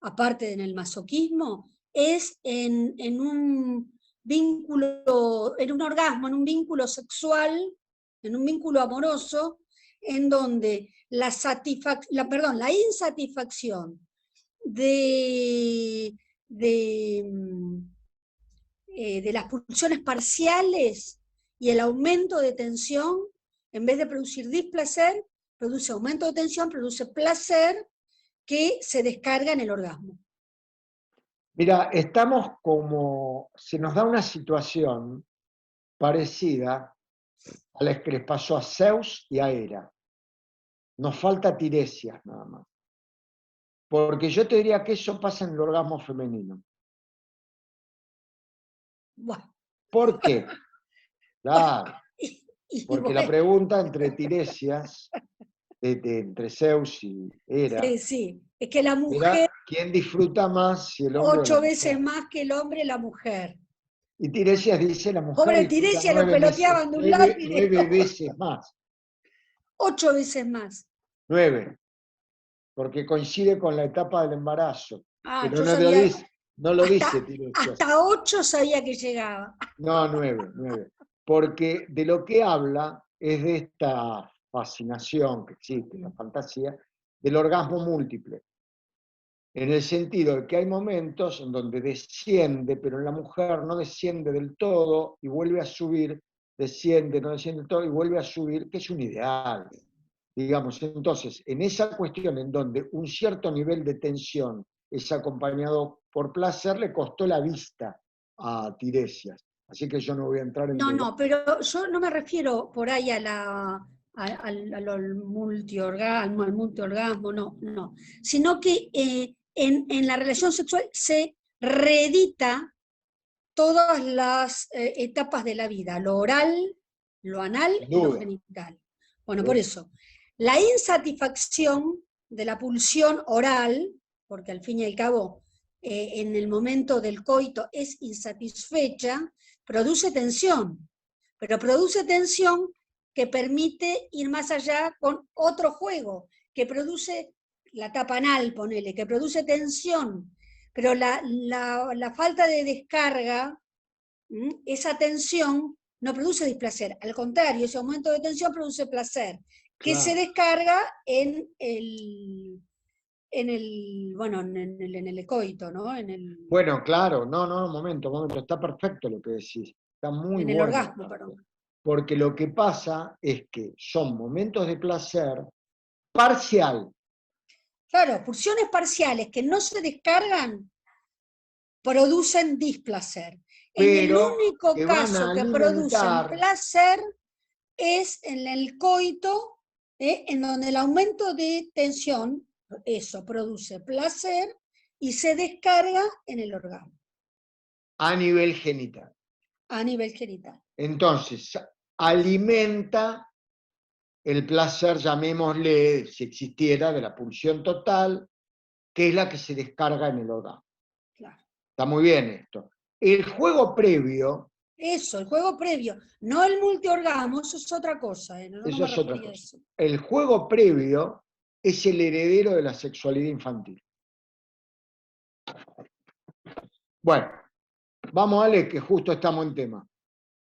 aparte en el masoquismo, es en un vínculo, en un orgasmo, en un vínculo sexual, en un vínculo amoroso, en donde la insatisfacción de las pulsiones parciales y el aumento de tensión, en vez de producir displacer, produce aumento de tensión, produce placer que se descarga en el orgasmo. Mira, estamos como, se nos da una situación parecida a la que les pasó a Zeus y a Hera. Nos falta Tiresias nada más. Porque yo te diría que eso pasa en el orgasmo femenino. Bueno. ¿Por qué? Claro, porque bueno. la pregunta entre Tiresias, entre Zeus y Hera, sí, sí, es que la mujer... ¿Quién disfruta más, si el hombre 8 o la veces mujer? más que el hombre la mujer. Y Tiresias dice, la mujer Pobre disfruta Tiresias lo peloteaban de un lado y de 9 veces más. 8 veces más. 9, porque coincide con la etapa del embarazo. Pero yo no sabía, lo dice Tiresias. Hasta 8 sabía que llegaba. No, 9. Porque de lo que habla es de esta fascinación que existe, la fantasía, del orgasmo múltiple. En el sentido de que hay momentos en donde desciende, pero en la mujer no desciende del todo y vuelve a subir, desciende, no desciende del todo y vuelve a subir, que es un ideal. Digamos, entonces, en esa cuestión en donde un cierto nivel de tensión es acompañado por placer, le costó la vista a Tiresias. Así que yo no voy a entrar en... No, pero yo no me refiero por ahí al multiorgasmo, no. Sino que en la relación sexual se reedita todas las etapas de la vida, lo oral, lo anal y lo genital. Bueno, por eso, la insatisfacción de la pulsión oral, porque al fin y al cabo en el momento del coito es insatisfecha, produce tensión, pero produce tensión que permite ir más allá con otro juego, que produce la etapa anal, ponele, que produce tensión, pero la falta de descarga, esa tensión no produce displacer, al contrario, ese aumento de tensión produce placer, que se descarga en el coito, ¿no? Bueno, claro, no, un momento, está perfecto lo que decís, está muy bueno. En el orgasmo, perdón. Porque lo que pasa es que son momentos de placer parcial. Claro, pulsiones parciales que no se descargan producen displacer. En el único caso que producen placer es en el coito, en donde el aumento de tensión, eso produce placer y se descarga en el orgasmo. A nivel genital. A nivel genital. Entonces, alimenta el placer, llamémosle, si existiera, de la pulsión total, que es la que se descarga en el orgasmo. Claro. Está muy bien esto. El juego previo... Eso, el juego previo, no el multiorgasmo, eso es otra cosa. Eso es otra cosa. Eso. El juego previo es el heredero de la sexualidad infantil. Bueno, vamos, Ale, que justo estamos en tema.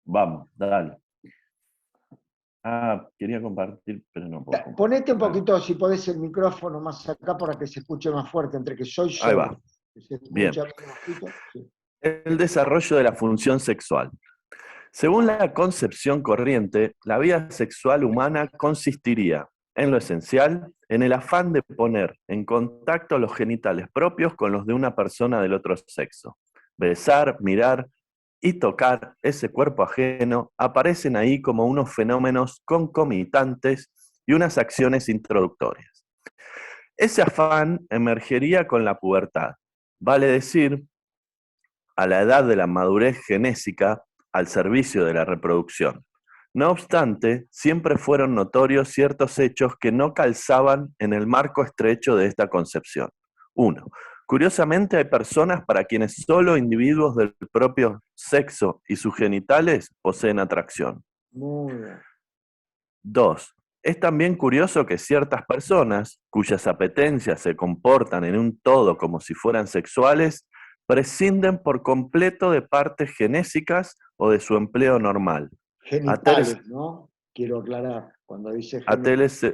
Vamos, dale. Quería compartir, pero no puedo compartir. Ponete un poquito, si podés, el micrófono más acá para que se escuche más fuerte, entre que soy solo. Ahí va. Bien. Sí. El desarrollo de la función sexual. Según la concepción corriente, la vida sexual humana consistiría, en lo esencial, en el afán de poner en contacto los genitales propios con los de una persona del otro sexo. Besar, mirar y tocar ese cuerpo ajeno aparecen ahí como unos fenómenos concomitantes y unas acciones introductorias. Ese afán emergería con la pubertad, vale decir, a la edad de la madurez genésica al servicio de la reproducción. No obstante, siempre fueron notorios ciertos hechos que no calzaban en el marco estrecho de esta concepción. 1. Curiosamente hay personas para quienes solo individuos del propio sexo y sus genitales poseen atracción. 2. Es también curioso que ciertas personas, cuyas apetencias se comportan en un todo como si fueran sexuales, prescinden por completo de partes genésicas o de su empleo normal. Genitales, ¿no? Quiero aclarar, cuando dice genitales.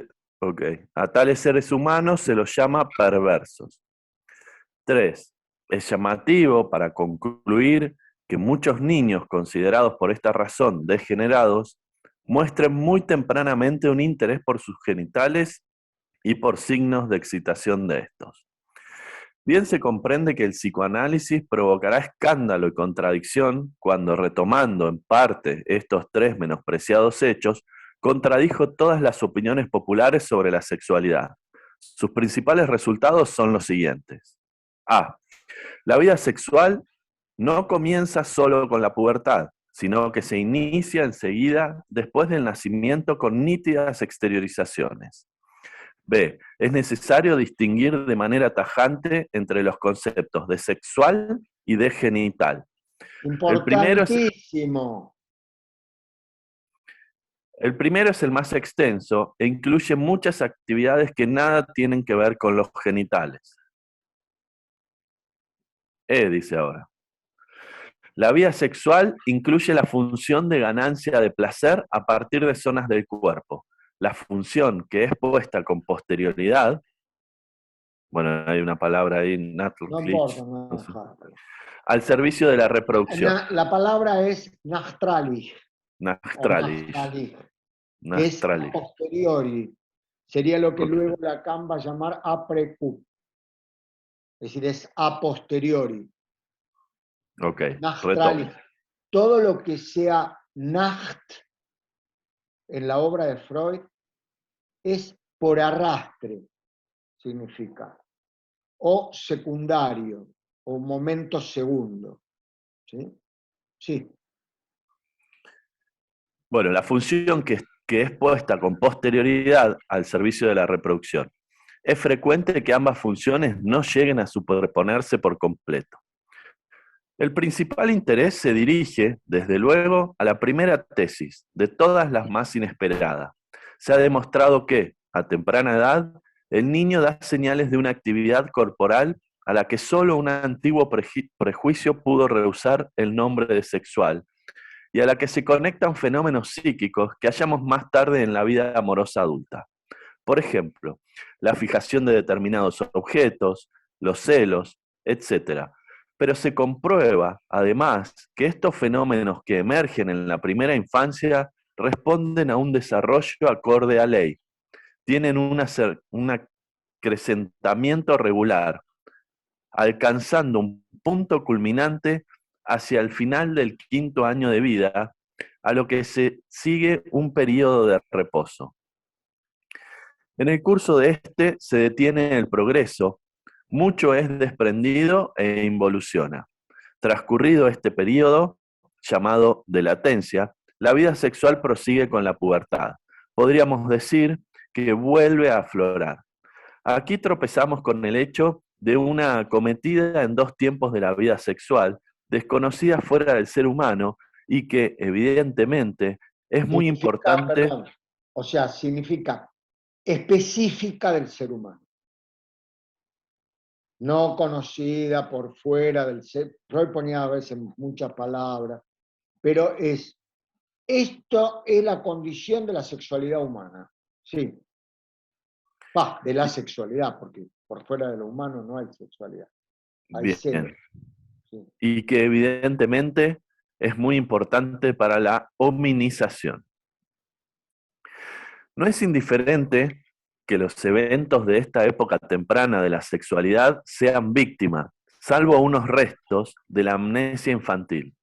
A tales seres humanos se los llama perversos. 3. Es llamativo, para concluir, que muchos niños considerados por esta razón degenerados muestren muy tempranamente un interés por sus genitales y por signos de excitación de estos. Bien se comprende que el psicoanálisis provocará escándalo y contradicción cuando, retomando en parte estos 3 menospreciados hechos, contradijo todas las opiniones populares sobre la sexualidad. Sus principales resultados son los siguientes. A. La vida sexual no comienza solo con la pubertad, sino que se inicia enseguida después del nacimiento con nítidas exteriorizaciones. B. Es necesario distinguir de manera tajante entre los conceptos de sexual y de genital. Importantísimo. El primero es el más extenso e incluye muchas actividades que nada tienen que ver con los genitales. Dice ahora. La vida sexual incluye la función de ganancia de placer a partir de zonas del cuerpo. La función que es puesta con posterioridad, bueno, hay una palabra ahí, al servicio de la reproducción. La palabra es nachtralig. Nachtralig. Es a posteriori. Sería lo que luego Lacan va a llamar après coup. Es decir, es a posteriori. Ok. Todo lo que sea Nacht en la obra de Freud es por arrastre, significa, o secundario, o momento segundo. ¿Sí? Sí. Bueno, la función que es puesta con posterioridad al servicio de la reproducción. Es frecuente que ambas funciones no lleguen a superponerse por completo. El principal interés se dirige, desde luego, a la primera tesis, de todas las más inesperadas. Se ha demostrado que, a temprana edad, el niño da señales de una actividad corporal a la que solo un antiguo prejuicio pudo rehusar el nombre de sexual, y a la que se conectan fenómenos psíquicos que hallamos más tarde en la vida amorosa adulta. Por ejemplo, la fijación de determinados objetos, los celos, etc. Pero se comprueba, además, que estos fenómenos que emergen en la primera infancia responden a un desarrollo acorde a ley. Tienen un acrecentamiento regular, alcanzando un punto culminante hacia el final del 5º año de vida, a lo que se sigue un periodo de reposo. En el curso de este se detiene el progreso, mucho es desprendido e involuciona. Transcurrido este periodo, llamado de latencia, la vida sexual prosigue con la pubertad. Podríamos decir que vuelve a aflorar. Aquí tropezamos con el hecho de una acometida en dos tiempos de la vida sexual, desconocida fuera del ser humano y que, evidentemente, es muy importante. Perdón. O sea, significa específica del ser humano. No conocida por fuera del ser. Freud ponía a veces muchas palabras, pero esto es la condición de la sexualidad humana. Sí. De la sexualidad, porque por fuera de lo humano no hay sexualidad. Hay bien. cero. Sí. Y que evidentemente es muy importante para la hominización. No es indiferente que los eventos de esta época temprana de la sexualidad sean víctimas, salvo unos restos, de la amnesia infantil.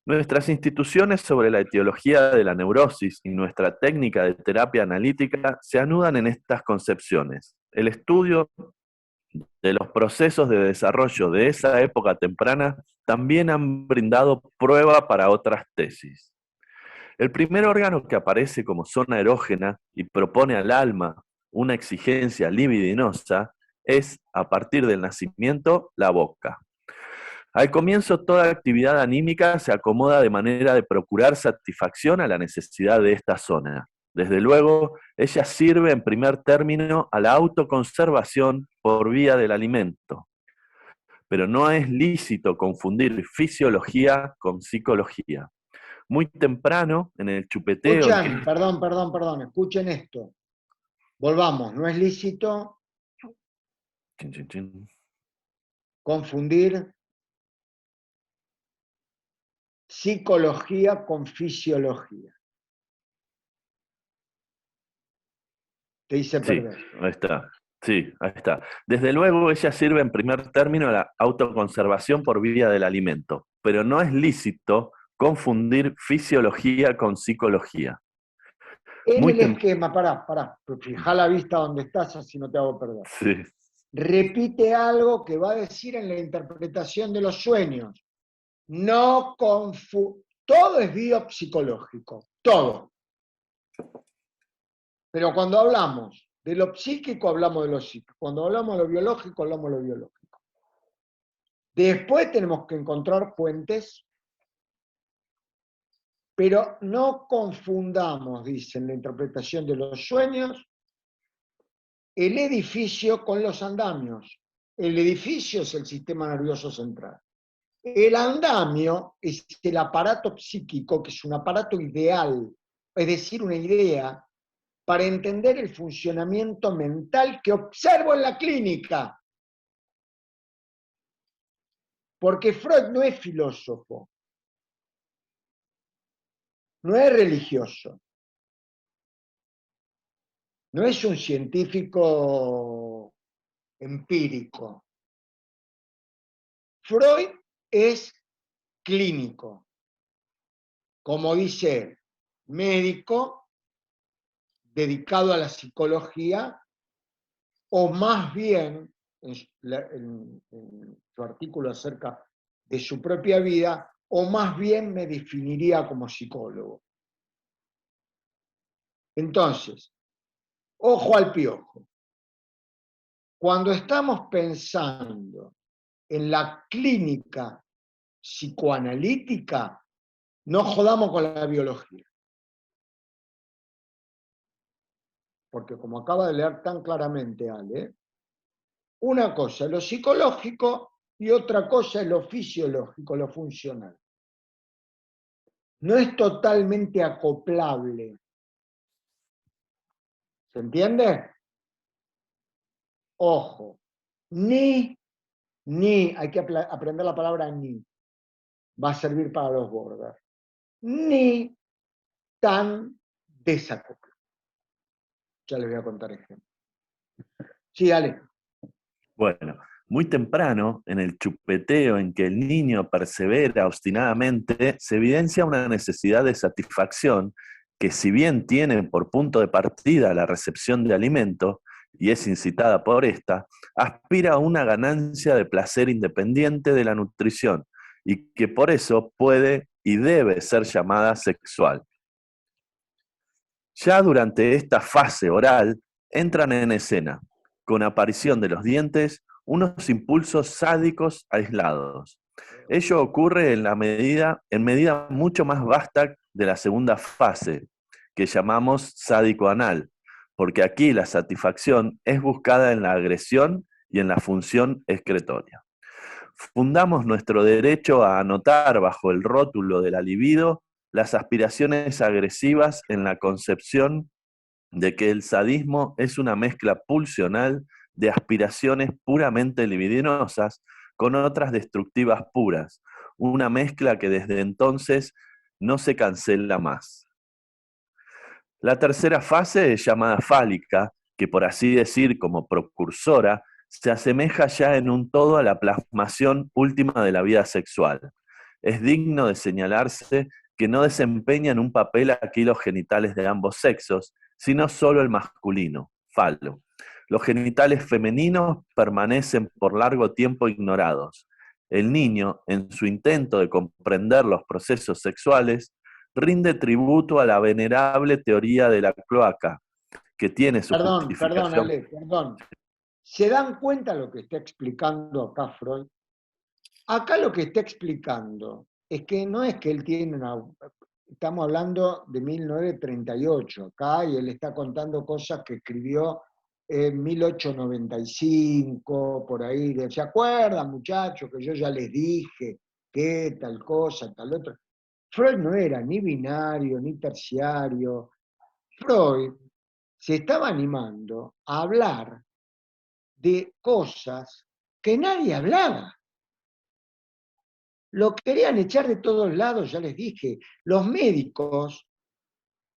Nuestras instituciones sobre la etiología de la neurosis y nuestra técnica de terapia analítica se anudan en estas concepciones. El estudio de los procesos de desarrollo de esa época temprana también han brindado prueba para otras tesis. El primer órgano que aparece como zona erógena y propone al alma una exigencia libidinosa es, a partir del nacimiento, la boca. Al comienzo, toda actividad anímica se acomoda de manera de procurar satisfacción a la necesidad de esta zona. Desde luego, ella sirve en primer término a la autoconservación por vía del alimento. Pero no es lícito confundir fisiología con psicología. Muy temprano, en el chupeteo... Escuchen, perdón, escuchen esto. Volvamos, no es lícito confundir psicología con fisiología. Te hice perder. Sí, ahí está. Sí, ahí está. Desde luego, ella sirve en primer término a la autoconservación por vía del alimento, pero no es lícito confundir fisiología con psicología. En el esquema, pará, fijá la vista donde estás, así no te hago perder. Sí. Repite algo que va a decir en la interpretación de los sueños. No todo es biopsicológico, todo. Pero cuando hablamos de lo psíquico, hablamos de lo psíquico. Cuando hablamos de lo biológico, hablamos de lo biológico. Después tenemos que encontrar fuentes, pero no confundamos, dice en la interpretación de los sueños, el edificio con los andamios. El edificio es el sistema nervioso central. El andamio es el aparato psíquico, que es un aparato ideal, es decir, una idea, para entender el funcionamiento mental que observo en la clínica. Porque Freud no es filósofo, no es religioso, no es un científico empírico. Freud es clínico, como dice, médico dedicado a la psicología, o más bien, en su artículo acerca de su propia vida, o más bien me definiría como psicólogo. Entonces, ojo al piojo. Cuando estamos pensando en la clínica psicoanalítica, no jodamos con la biología. Porque como acaba de leer tan claramente Ale, una cosa es lo psicológico y otra cosa es lo fisiológico, lo funcional. No es totalmente acoplable. ¿Se entiende? Ojo, ni, hay que aprender la palabra ni, va a servir para los borders, ni tan desacoplado. Ya les voy a contar ejemplos. Sí, Ale. Bueno, muy temprano, en el chupeteo en que el niño persevera obstinadamente, se evidencia una necesidad de satisfacción que, si bien tiene por punto de partida la recepción de alimento, y es incitada por esta, aspira a una ganancia de placer independiente de la nutrición, y que por eso puede y debe ser llamada sexual. Ya durante esta fase oral entran en escena, con aparición de los dientes, unos impulsos sádicos aislados. Ello ocurre en medida mucho más vasta de la segunda fase, que llamamos sádico-anal, porque aquí la satisfacción es buscada en la agresión y en la función excretoria. Fundamos nuestro derecho a anotar bajo el rótulo de la libido las aspiraciones agresivas en la concepción de que el sadismo es una mezcla pulsional de aspiraciones puramente libidinosas con otras destructivas puras, una mezcla que desde entonces no se cancela más. La tercera fase es llamada fálica, que por así decir como precursora, se asemeja ya en un todo a la plasmación última de la vida sexual. Es digno de señalarse que no desempeñan un papel aquí los genitales de ambos sexos, sino solo el masculino, falo. Los genitales femeninos permanecen por largo tiempo ignorados. El niño, en su intento de comprender los procesos sexuales, rinde tributo a la venerable teoría de la cloaca, que tiene su justificación. Perdón, Ale, perdón. ¿Se dan cuenta lo que está explicando acá Freud? Acá lo que está explicando es que no es que él tiene una... Estamos hablando de 1938 acá, y él está contando cosas que escribió en 1895, por ahí. ¿Se acuerdan, muchachos, que yo ya les dije que tal cosa, tal otra? Freud no era ni binario, ni terciario. Freud se estaba animando a hablar de cosas que nadie hablaba. Lo querían echar de todos lados, ya les dije. Los médicos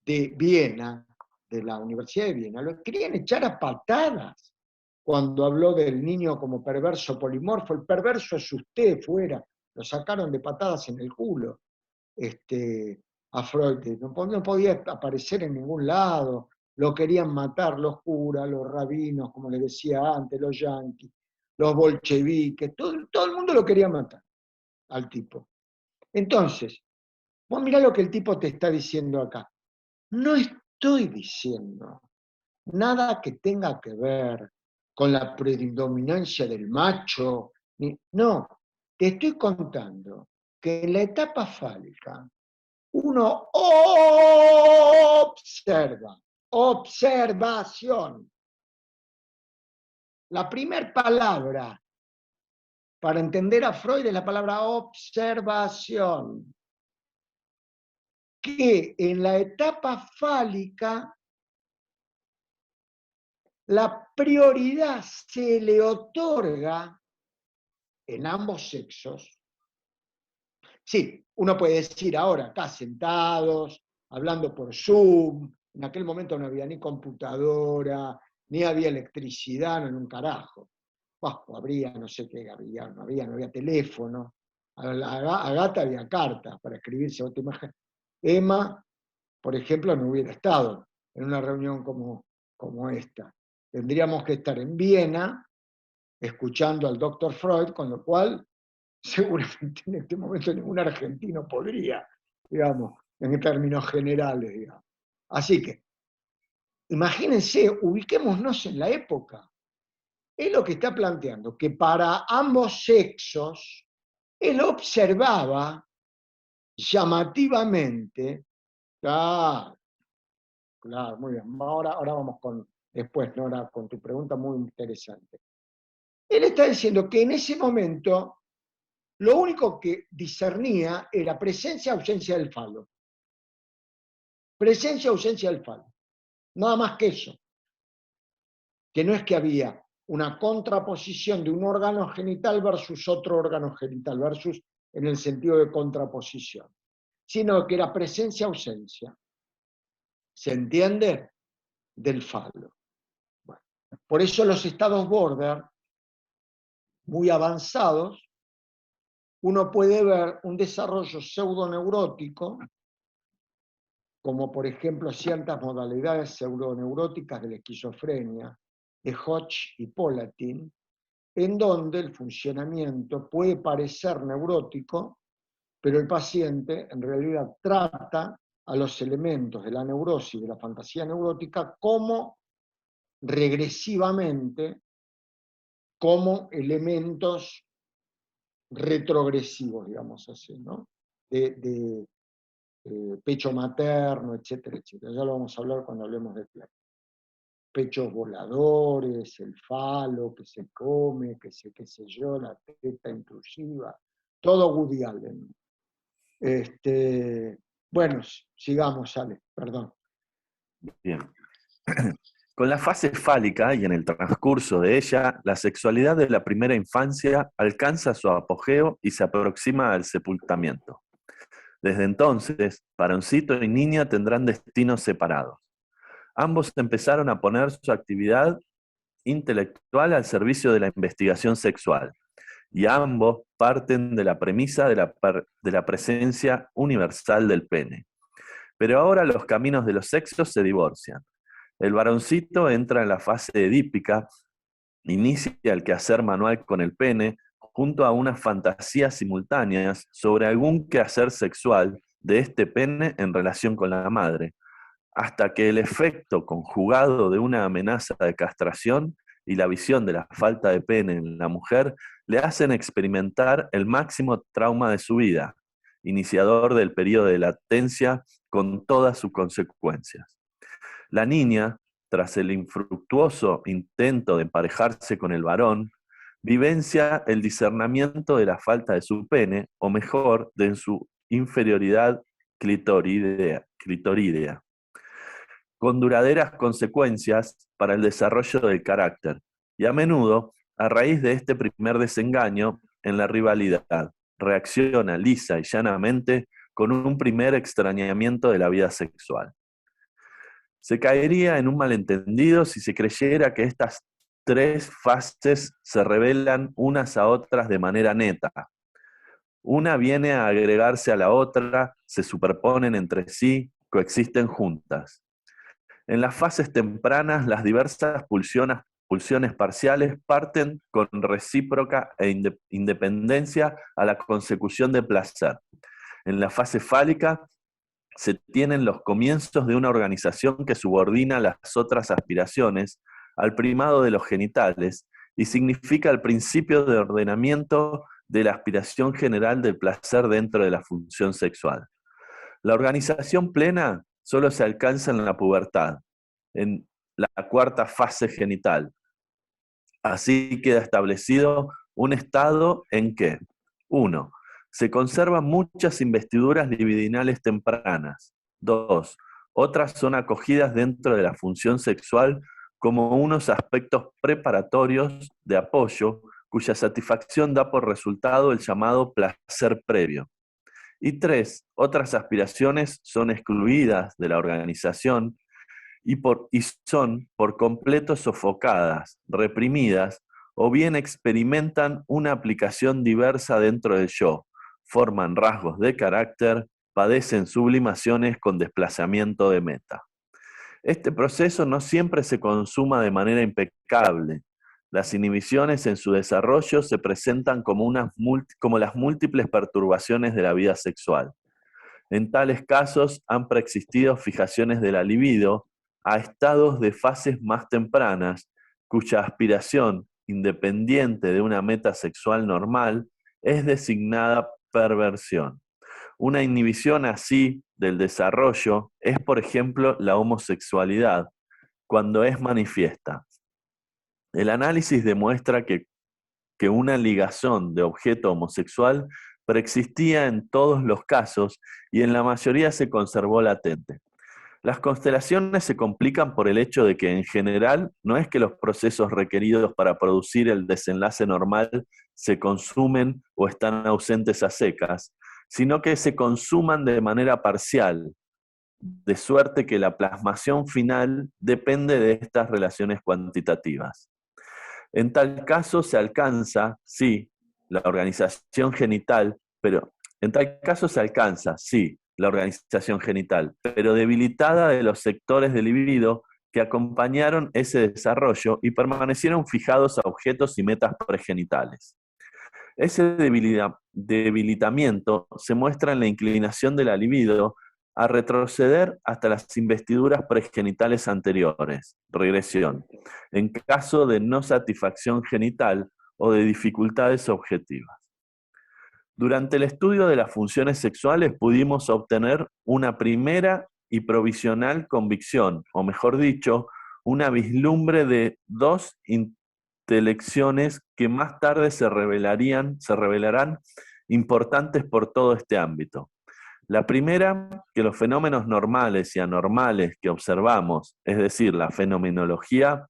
de Viena, de la Universidad de Viena, lo querían echar a patadas cuando habló del niño como perverso polimorfo. El perverso es usted, fuera. Lo sacaron de patadas en el culo a Freud. No podía aparecer en ningún lado. Lo querían matar los curas, los rabinos, como les decía antes, los yanquis, los bolcheviques. Todo el mundo lo quería matar al tipo. Entonces, vos mirá lo que el tipo te está diciendo acá. No estoy diciendo nada que tenga que ver con la predominancia del macho. No, te estoy contando que en la etapa fálica uno observa, observación. La primera palabra para entender a Freud es la palabra observación. Que en la etapa fálica la prioridad se le otorga en ambos sexos. Sí, uno puede decir ahora, acá sentados, hablando por Zoom, en aquel momento no había ni computadora, ni había electricidad, no en un carajo. Habría, no sé qué había, no había teléfono. A Gata había cartas para escribirse otra imagen. Emma, por ejemplo, no hubiera estado en una reunión como esta. Tendríamos que estar en Viena escuchando al Dr. Freud, con lo cual seguramente en este momento ningún argentino podría, digamos, en términos generales, digamos. Así que, imagínense, ubiquémonos en la época. Es lo que está planteando, que para ambos sexos, él observaba llamativamente, claro, muy bien, ahora vamos después, Nora, con tu pregunta muy interesante. Él está diciendo que en ese momento lo único que discernía era presencia, ausencia del falo. Presencia, ausencia del falo. Nada más que eso. Que no es que había una contraposición de un órgano genital versus otro órgano genital, versus en el sentido de contraposición, sino que era presencia, ausencia. ¿Se entiende? Del falo. Bueno, por eso los estados border, muy avanzados, uno puede ver un desarrollo pseudoneurótico, como por ejemplo ciertas modalidades pseudoneuróticas de la esquizofrenia, de Hodge y Polatin, en donde el funcionamiento puede parecer neurótico, pero el paciente en realidad trata a los elementos de la neurosis, de la fantasía neurótica, como regresivamente, como elementos retrogresivos, digamos así, ¿no? De pecho materno, etcétera, etcétera. Ya lo vamos a hablar cuando hablemos de placa. Pechos voladores, el falo que se come, qué sé yo, la teta intrusiva, todo Woody Allen. Bueno, sigamos, Ale, perdón. Bien. Con la fase fálica y en el transcurso de ella, la sexualidad de la primera infancia alcanza su apogeo y se aproxima al sepultamiento. Desde entonces, varoncito y niña tendrán destinos separados. Ambos empezaron a poner su actividad intelectual al servicio de la investigación sexual, y ambos parten de la premisa de la presencia universal del pene. Pero ahora los caminos de los sexos se divorcian. El varoncito entra en la fase edípica, inicia el quehacer manual con el pene, junto a unas fantasías simultáneas sobre algún quehacer sexual de este pene en relación con la madre, hasta que el efecto conjugado de una amenaza de castración y la visión de la falta de pene en la mujer le hacen experimentar el máximo trauma de su vida, iniciador del periodo de latencia con todas sus consecuencias. La niña, tras el infructuoso intento de emparejarse con el varón, vivencia el discernimiento de la falta de su pene, o mejor, de su inferioridad clitoridea, con duraderas consecuencias para el desarrollo del carácter, y a menudo, a raíz de este primer desengaño en la rivalidad, reacciona lisa y llanamente con un primer extrañamiento de la vida sexual. Se caería en un malentendido si se creyera que estas tres fases se revelan unas a otras de manera neta. Una viene a agregarse a la otra, se superponen entre sí, coexisten juntas. En las fases tempranas, las diversas pulsiones parciales parten con recíproca e independencia a la consecución de placer. En la fase fálica se tienen los comienzos de una organización que subordina las otras aspiraciones al primado de los genitales y significa el principio de ordenamiento de la aspiración general del placer dentro de la función sexual. La organización plena solo se alcanza en la pubertad, en la cuarta fase genital. Así queda establecido un estado en que, 1. Se conservan muchas investiduras libidinales tempranas. 2. Otras son acogidas dentro de la función sexual como unos aspectos preparatorios de apoyo, cuya satisfacción da por resultado el llamado placer previo. Y 3. Otras aspiraciones son excluidas de la organización y son por completo sofocadas, reprimidas, o bien experimentan una aplicación diversa dentro del yo, forman rasgos de carácter, padecen sublimaciones con desplazamiento de meta. Este proceso no siempre se consuma de manera impecable. Las inhibiciones en su desarrollo se presentan como las múltiples perturbaciones de la vida sexual. En tales casos han preexistido fijaciones de la libido a estados de fases más tempranas, cuya aspiración, independiente de una meta sexual normal, es designada perversión. Una inhibición así del desarrollo es, por ejemplo, la homosexualidad, cuando es manifiesta. El análisis demuestra que una ligazón de objeto homosexual preexistía en todos los casos y en la mayoría se conservó latente. Las constelaciones se complican por el hecho de que en general no es que los procesos requeridos para producir el desenlace normal se consumen o están ausentes a secas, sino que se consuman de manera parcial, de suerte que la plasmación final depende de estas relaciones cuantitativas. En tal caso se alcanza, sí, la organización genital, pero debilitada de los sectores del libido que acompañaron ese desarrollo y permanecieron fijados a objetos y metas pregenitales. Ese debilitamiento se muestra en la inclinación de la libido a retroceder hasta las investiduras pregenitales anteriores, regresión, en caso de no satisfacción genital o de dificultades objetivas. Durante el estudio de las funciones sexuales pudimos obtener una primera y provisional convicción, o mejor dicho, una vislumbre de dos intelecciones que más tarde se revelarán importantes por todo este ámbito. La primera, que los fenómenos normales y anormales que observamos, es decir, la fenomenología,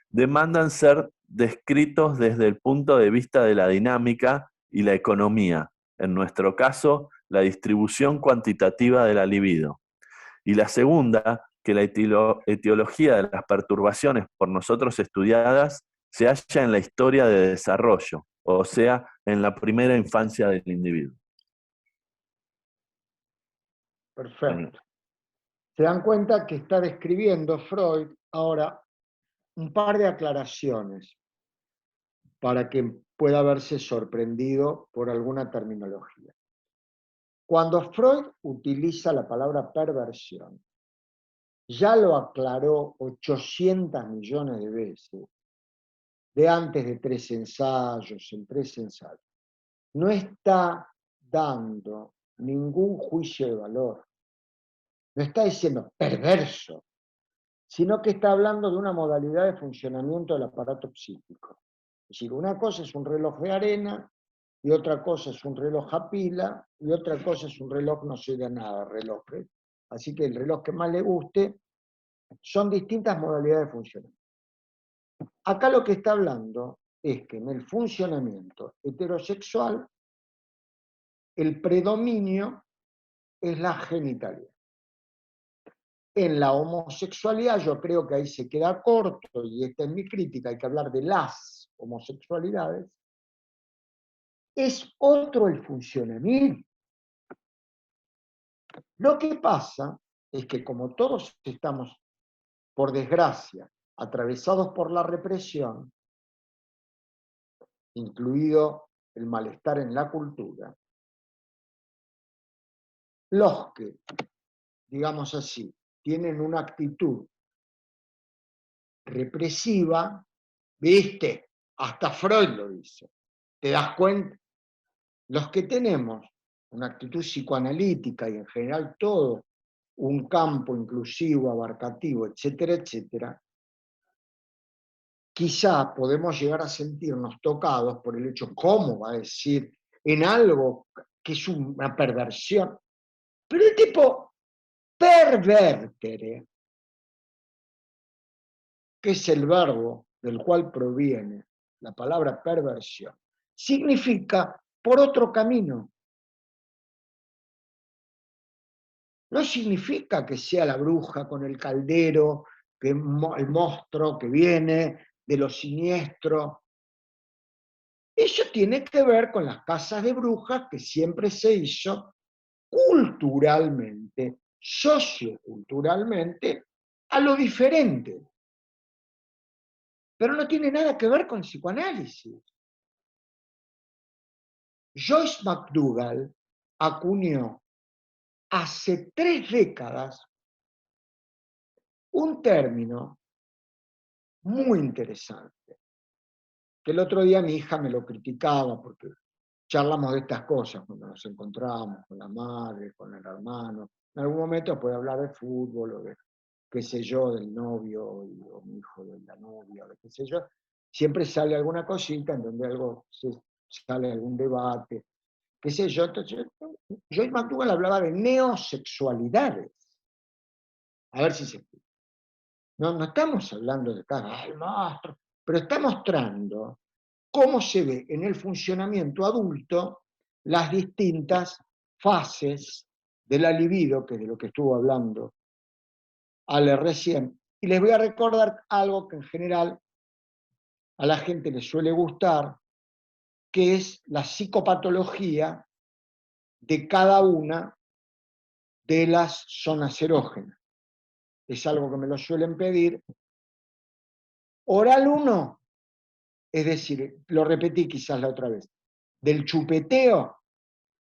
demandan ser descritos desde el punto de vista de la dinámica y la economía, en nuestro caso, la distribución cuantitativa de la libido. Y la segunda, que la etiología de las perturbaciones por nosotros estudiadas se halla en la historia de desarrollo, o sea, en la primera infancia del individuo. Perfecto. Se dan cuenta que está describiendo Freud ahora un par de aclaraciones para que pueda verse sorprendido por alguna terminología. Cuando Freud utiliza la palabra perversión, ya lo aclaró 800 millones de veces, de antes de 3 ensayos, en 3 ensayos. No está dando ningún juicio de valor. No está diciendo perverso, sino que está hablando de una modalidad de funcionamiento del aparato psíquico. Es decir, una cosa es un reloj de arena, y otra cosa es un reloj a pila, y otra cosa es un reloj no sé de nada, reloj. Así que el reloj que más le guste, son distintas modalidades de funcionamiento. Acá lo que está hablando es que en el funcionamiento heterosexual, el predominio es la genitalidad. En la homosexualidad, yo creo que ahí se queda corto, y esta es mi crítica, hay que hablar de las homosexualidades, es otro el funcionamiento. Lo que pasa es que como todos estamos, por desgracia, atravesados por la represión, incluido el malestar en la cultura, los que, digamos así, tienen una actitud represiva, ¿viste? Hasta Freud lo dice. ¿Te das cuenta? Los que tenemos una actitud psicoanalítica y en general todo un campo inclusivo, abarcativo, etcétera, etcétera, quizá podemos llegar a sentirnos tocados por el hecho, ¿cómo va a decir en algo que es una perversión? Pero el tipo pervertere, que es el verbo del cual proviene la palabra perversión, significa por otro camino. No significa que sea la bruja con el caldero, que el monstruo que viene de lo siniestro. Eso tiene que ver con las casas de brujas que siempre se hizo culturalmente, socioculturalmente, a lo diferente. Pero no tiene nada que ver con el psicoanálisis. Joyce McDougall acuñó hace 3 décadas un término muy interesante, que el otro día mi hija me lo criticaba porque charlamos de estas cosas cuando nos encontramos con la madre, con el hermano. En algún momento puede hablar de fútbol o de, qué sé yo, del novio o mi hijo de la novia o de qué sé yo. Siempre sale alguna cosita en donde sale algún debate, qué sé yo. Entonces, Joyce McDougall hablaba de neosexualidades. A ver si se explica. No estamos hablando de el monstruo, pero está mostrando cómo se ve en el funcionamiento adulto las distintas fases de la libido, que es de lo que estuvo hablando Ale recién. Y les voy a recordar algo que en general a la gente le suele gustar, que es la psicopatología de cada una de las zonas erógenas. Es algo que me lo suelen pedir. Oral 1, es decir, lo repetí quizás la otra vez, del chupeteo,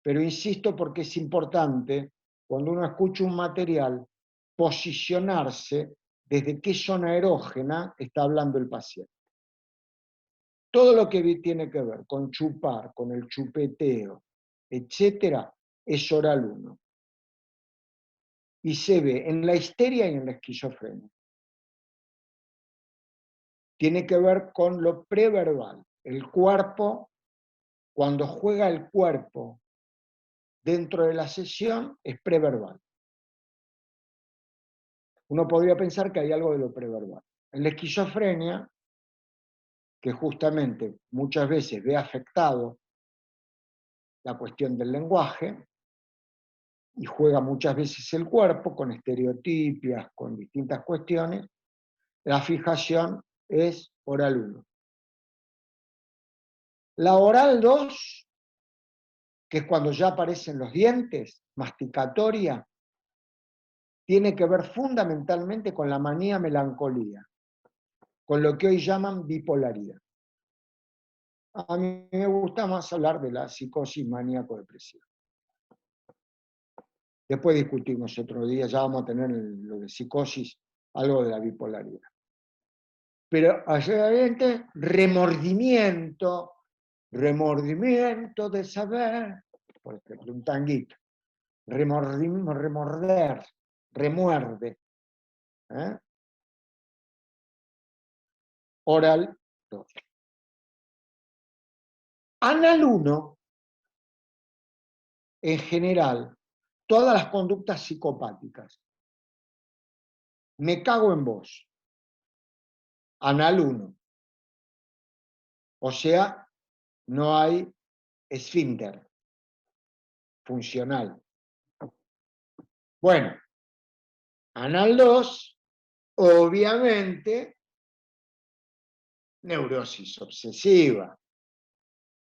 pero insisto porque es importante, cuando uno escucha un material, posicionarse desde qué zona erógena está hablando el paciente. Todo lo que tiene que ver con chupar, con el chupeteo, etcétera, es oral 1. Y se ve en la histeria y en la esquizofrenia. Tiene que ver con lo preverbal. El cuerpo, cuando juega el cuerpo dentro de la sesión, es preverbal. Uno podría pensar que hay algo de lo preverbal. En la esquizofrenia, que justamente muchas veces ve afectado la cuestión del lenguaje, y juega muchas veces el cuerpo con estereotipias, con distintas cuestiones, la fijación es oral 1. La oral 2, que es cuando ya aparecen los dientes, masticatoria, tiene que ver fundamentalmente con la manía melancolía, con lo que hoy llaman bipolaridad. A mí me gusta más hablar de la psicosis maníaco-depresiva. Después discutimos otro día, ya vamos a tener lo de psicosis, algo de la bipolaridad. Pero obviamente remordimiento de saber, por ejemplo, un tanguito, remorder, remuerde. Oral 2. Anal 1, en general, todas las conductas psicopáticas. Me cago en vos. Anal 1. O sea, no hay esfínter funcional. Bueno, anal 2, obviamente, neurosis obsesiva.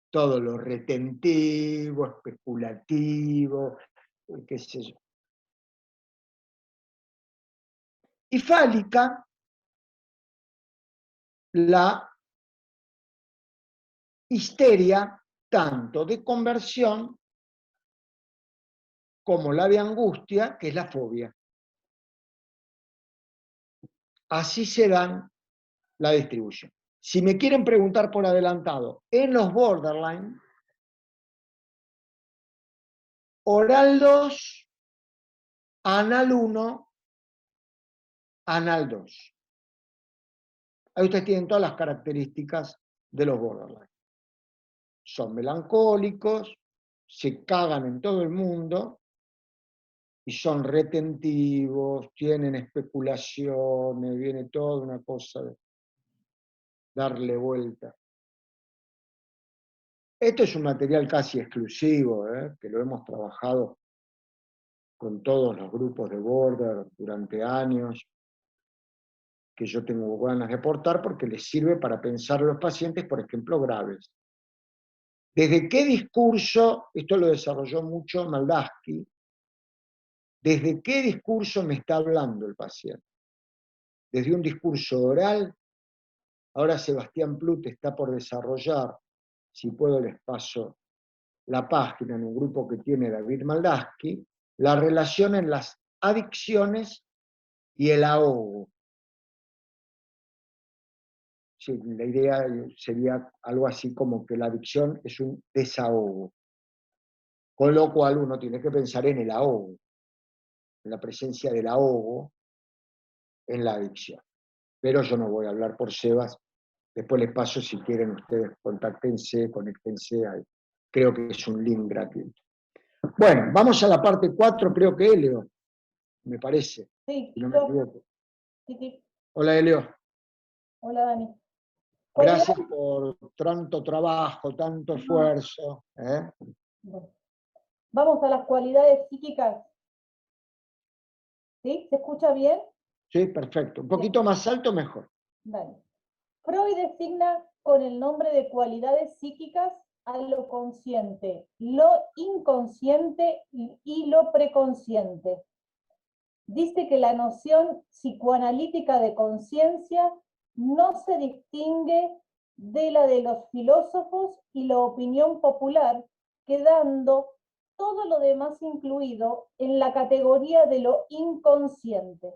Todo lo retentivo, especulativo, qué sé yo. Y fálica, la histeria tanto de conversión como la de angustia, que es la fobia. Así se dan la distribución. Si me quieren preguntar por adelantado, en los borderline, oral 2, anal 1, anal 2. Ahí ustedes tienen todas las características de los borderline. Son melancólicos, se cagan en todo el mundo, y son retentivos, tienen especulaciones, viene toda una cosa de darle vuelta. Esto es un material casi exclusivo, que lo hemos trabajado con todos los grupos de border durante años, que yo tengo ganas de aportar porque les sirve para pensar a los pacientes, por ejemplo, graves. ¿Desde qué discurso, esto lo desarrolló mucho Maldavsky, desde qué discurso me está hablando el paciente? ¿Desde un discurso oral? Ahora Sebastián Plut está por desarrollar, si puedo les paso la página en un grupo que tiene David Maldavsky, la relación en las adicciones y el ahogo. Sí, la idea sería algo así como que la adicción es un desahogo, con lo cual uno tiene que pensar en el ahogo, en la presencia del ahogo en la adicción. Pero yo no voy a hablar por Sebas, después les paso si quieren ustedes, contáctense, conéctense ahí. Creo que es un link gratuito. Bueno, vamos a la parte 4, creo que Elio, me parece. Sí, si no me equivoco. Sí. Hola Elio. Hola Dani. Gracias por tanto trabajo, tanto esfuerzo. Bueno. Vamos a las cualidades psíquicas. ¿Sí? ¿Se escucha bien? Sí, perfecto. Un poquito más alto, mejor. Dale. Freud designa con el nombre de cualidades psíquicas a lo consciente, lo inconsciente y lo preconsciente. Dice que la noción psicoanalítica de conciencia no se distingue de la de los filósofos y la opinión popular, quedando todo lo demás incluido en la categoría de lo inconsciente.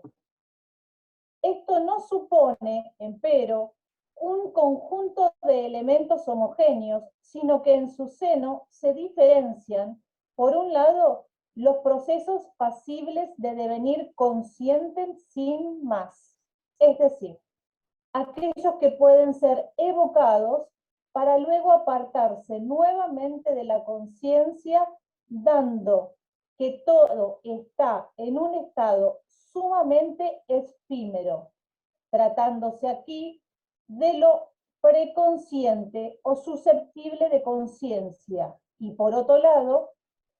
Esto no supone, empero, un conjunto de elementos homogéneos, sino que en su seno se diferencian, por un lado, los procesos pasibles de devenir conscientes sin más, es decir, aquellos que pueden ser evocados para luego apartarse nuevamente de la conciencia, dando que todo está en un estado sumamente efímero, tratándose aquí de lo preconsciente o susceptible de conciencia, y por otro lado,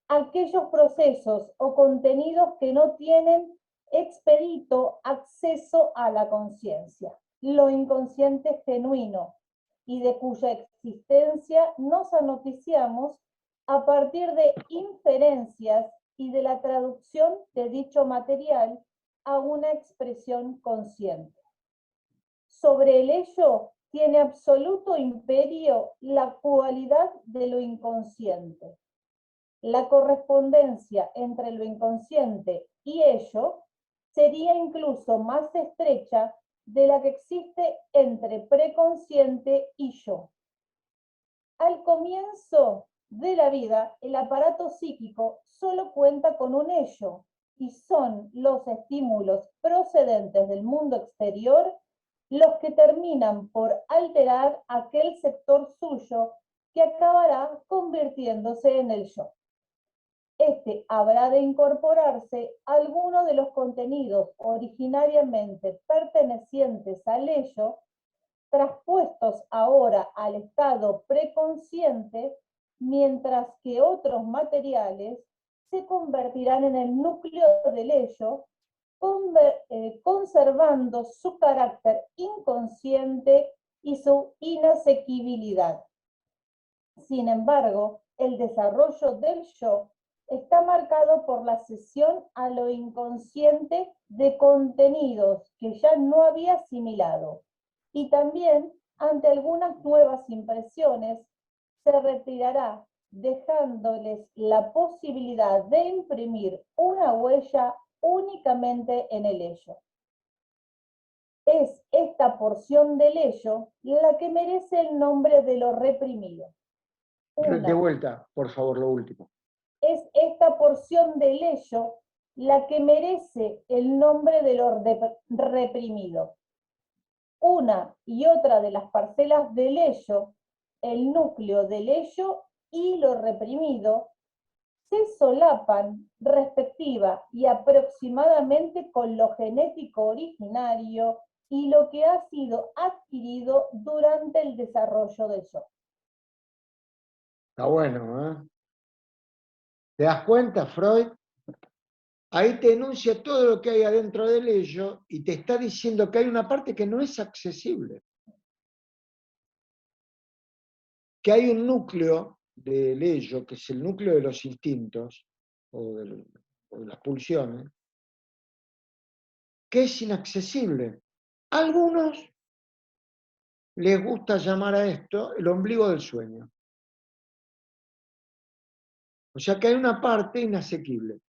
aquellos procesos o contenidos que no tienen expedito acceso a la conciencia, lo inconsciente genuino, y de cuya existencia nos anoticiamos a partir de inferencias y de la traducción de dicho material a una expresión consciente. Sobre el ello tiene absoluto imperio la cualidad de lo inconsciente. La correspondencia entre lo inconsciente y ello sería incluso más estrecha de la que existe entre preconsciente y yo. Al comienzo de la vida, el aparato psíquico solo cuenta con un ello, y son los estímulos procedentes del mundo exterior los que terminan por alterar aquel sector suyo que acabará convirtiéndose en el yo. Este habrá de incorporarse a alguno de los contenidos originariamente pertenecientes al ello, traspuestos ahora al estado preconsciente, mientras que otros materiales se convertirán en el núcleo del ello, conservando su carácter inconsciente y su inasequibilidad. Sin embargo, el desarrollo del yo está marcado por la cesión a lo inconsciente de contenidos que ya no había asimilado, y también ante algunas nuevas impresiones se retirará dejándoles la posibilidad de imprimir una huella únicamente en el ello. Es esta porción del ello la que merece el nombre de lo reprimido. De vuelta, por favor, lo último. Es esta porción del ello la que merece el nombre de lo reprimido. Una y otra de las parcelas del ello, el núcleo del ello y lo reprimido, se solapan respectiva y aproximadamente con lo genético originario y lo que ha sido adquirido durante el desarrollo del yo. Está bueno, ¿eh? ¿Te das cuenta, Freud? Ahí te enuncia todo lo que hay adentro del ello y te está diciendo que hay una parte que no es accesible. Que hay un núcleo del ello, que es el núcleo de los instintos, o de las pulsiones, que es inaccesible. A algunos les gusta llamar a esto el ombligo del sueño. O sea que hay una parte inasequible.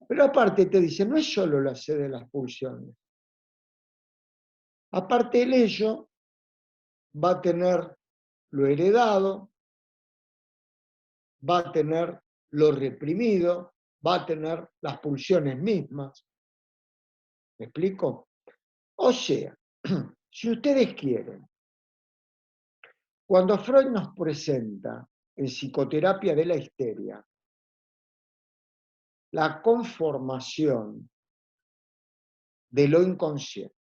Pero aparte te dice, no es solo la sede de las pulsiones. Aparte el ello va a tener lo heredado, va a tener lo reprimido, va a tener las pulsiones mismas. ¿Me explico? O sea, si ustedes quieren, cuando Freud nos presenta en Psicoterapia de la Histeria la conformación de lo inconsciente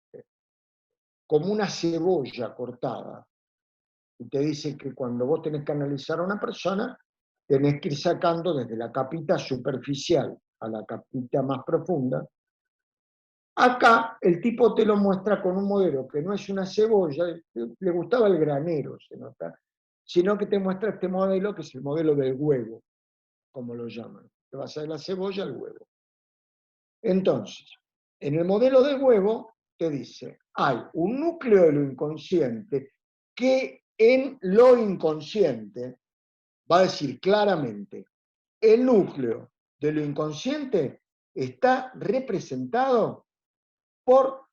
como una cebolla cortada, y te dice que cuando vos tenés que analizar a una persona, tenés que ir sacando desde la capita superficial a la capita más profunda. Acá el tipo te lo muestra con un modelo que no es una cebolla, le gustaba el granero, se nota, sino que te muestra este modelo que es el modelo del huevo, como lo llaman. Te vas a ver la cebolla al huevo. Entonces, en el modelo del huevo te dice, hay un núcleo de lo inconsciente que en lo inconsciente va a decir claramente, el núcleo de lo inconsciente está representado por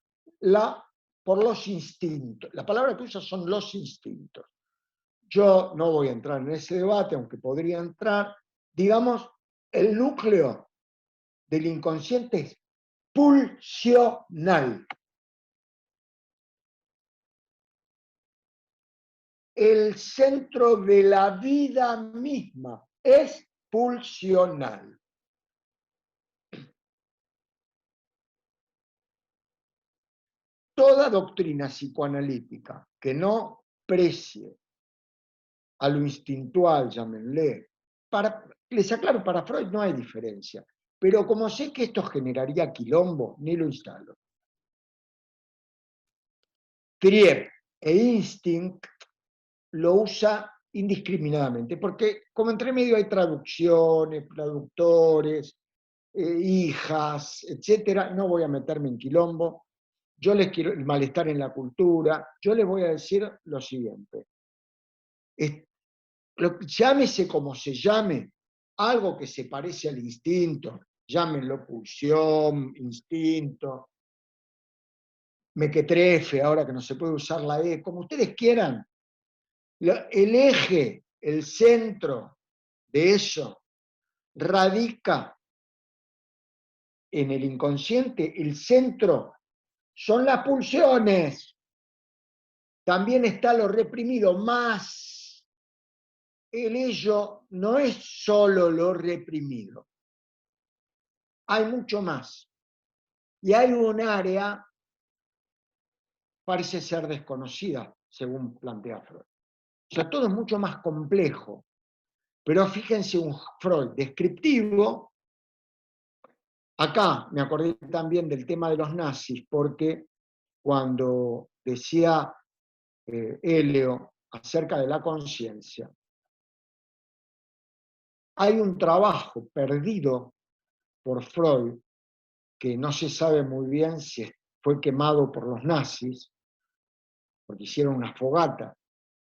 los instintos. La palabra que usa son los instintos. Yo no voy a entrar en ese debate, aunque podría entrar. Digamos, el núcleo del inconsciente es pulsional. El centro de la vida misma es pulsional. Toda doctrina psicoanalítica que no precie a lo instintual, llámenle, les aclaro, para Freud no hay diferencia, pero como sé que esto generaría quilombo, ni lo instalo. Trier e Instinct lo usa indiscriminadamente, porque como entre medio hay traducciones, traductores, hijas, etcétera, no voy a meterme en quilombo. Yo les quiero el malestar en la cultura. Yo les voy a decir lo siguiente. Llámese como se llame, algo que se parece al instinto, llámenlo pulsión, instinto, mequetrefe, ahora que no se puede usar la E, como ustedes quieran. El eje, el centro de eso radica en el inconsciente, el centro son las pulsiones. También está lo reprimido, más el ello no es solo lo reprimido. Hay mucho más. Y hay un área, parece ser desconocida, según plantea Freud. O sea, todo es mucho más complejo. Pero fíjense un Freud descriptivo. Acá me acordé también del tema de los nazis, porque cuando decía Eleo acerca de la conciencia, hay un trabajo perdido por Freud, que no se sabe muy bien si fue quemado por los nazis, porque hicieron una fogata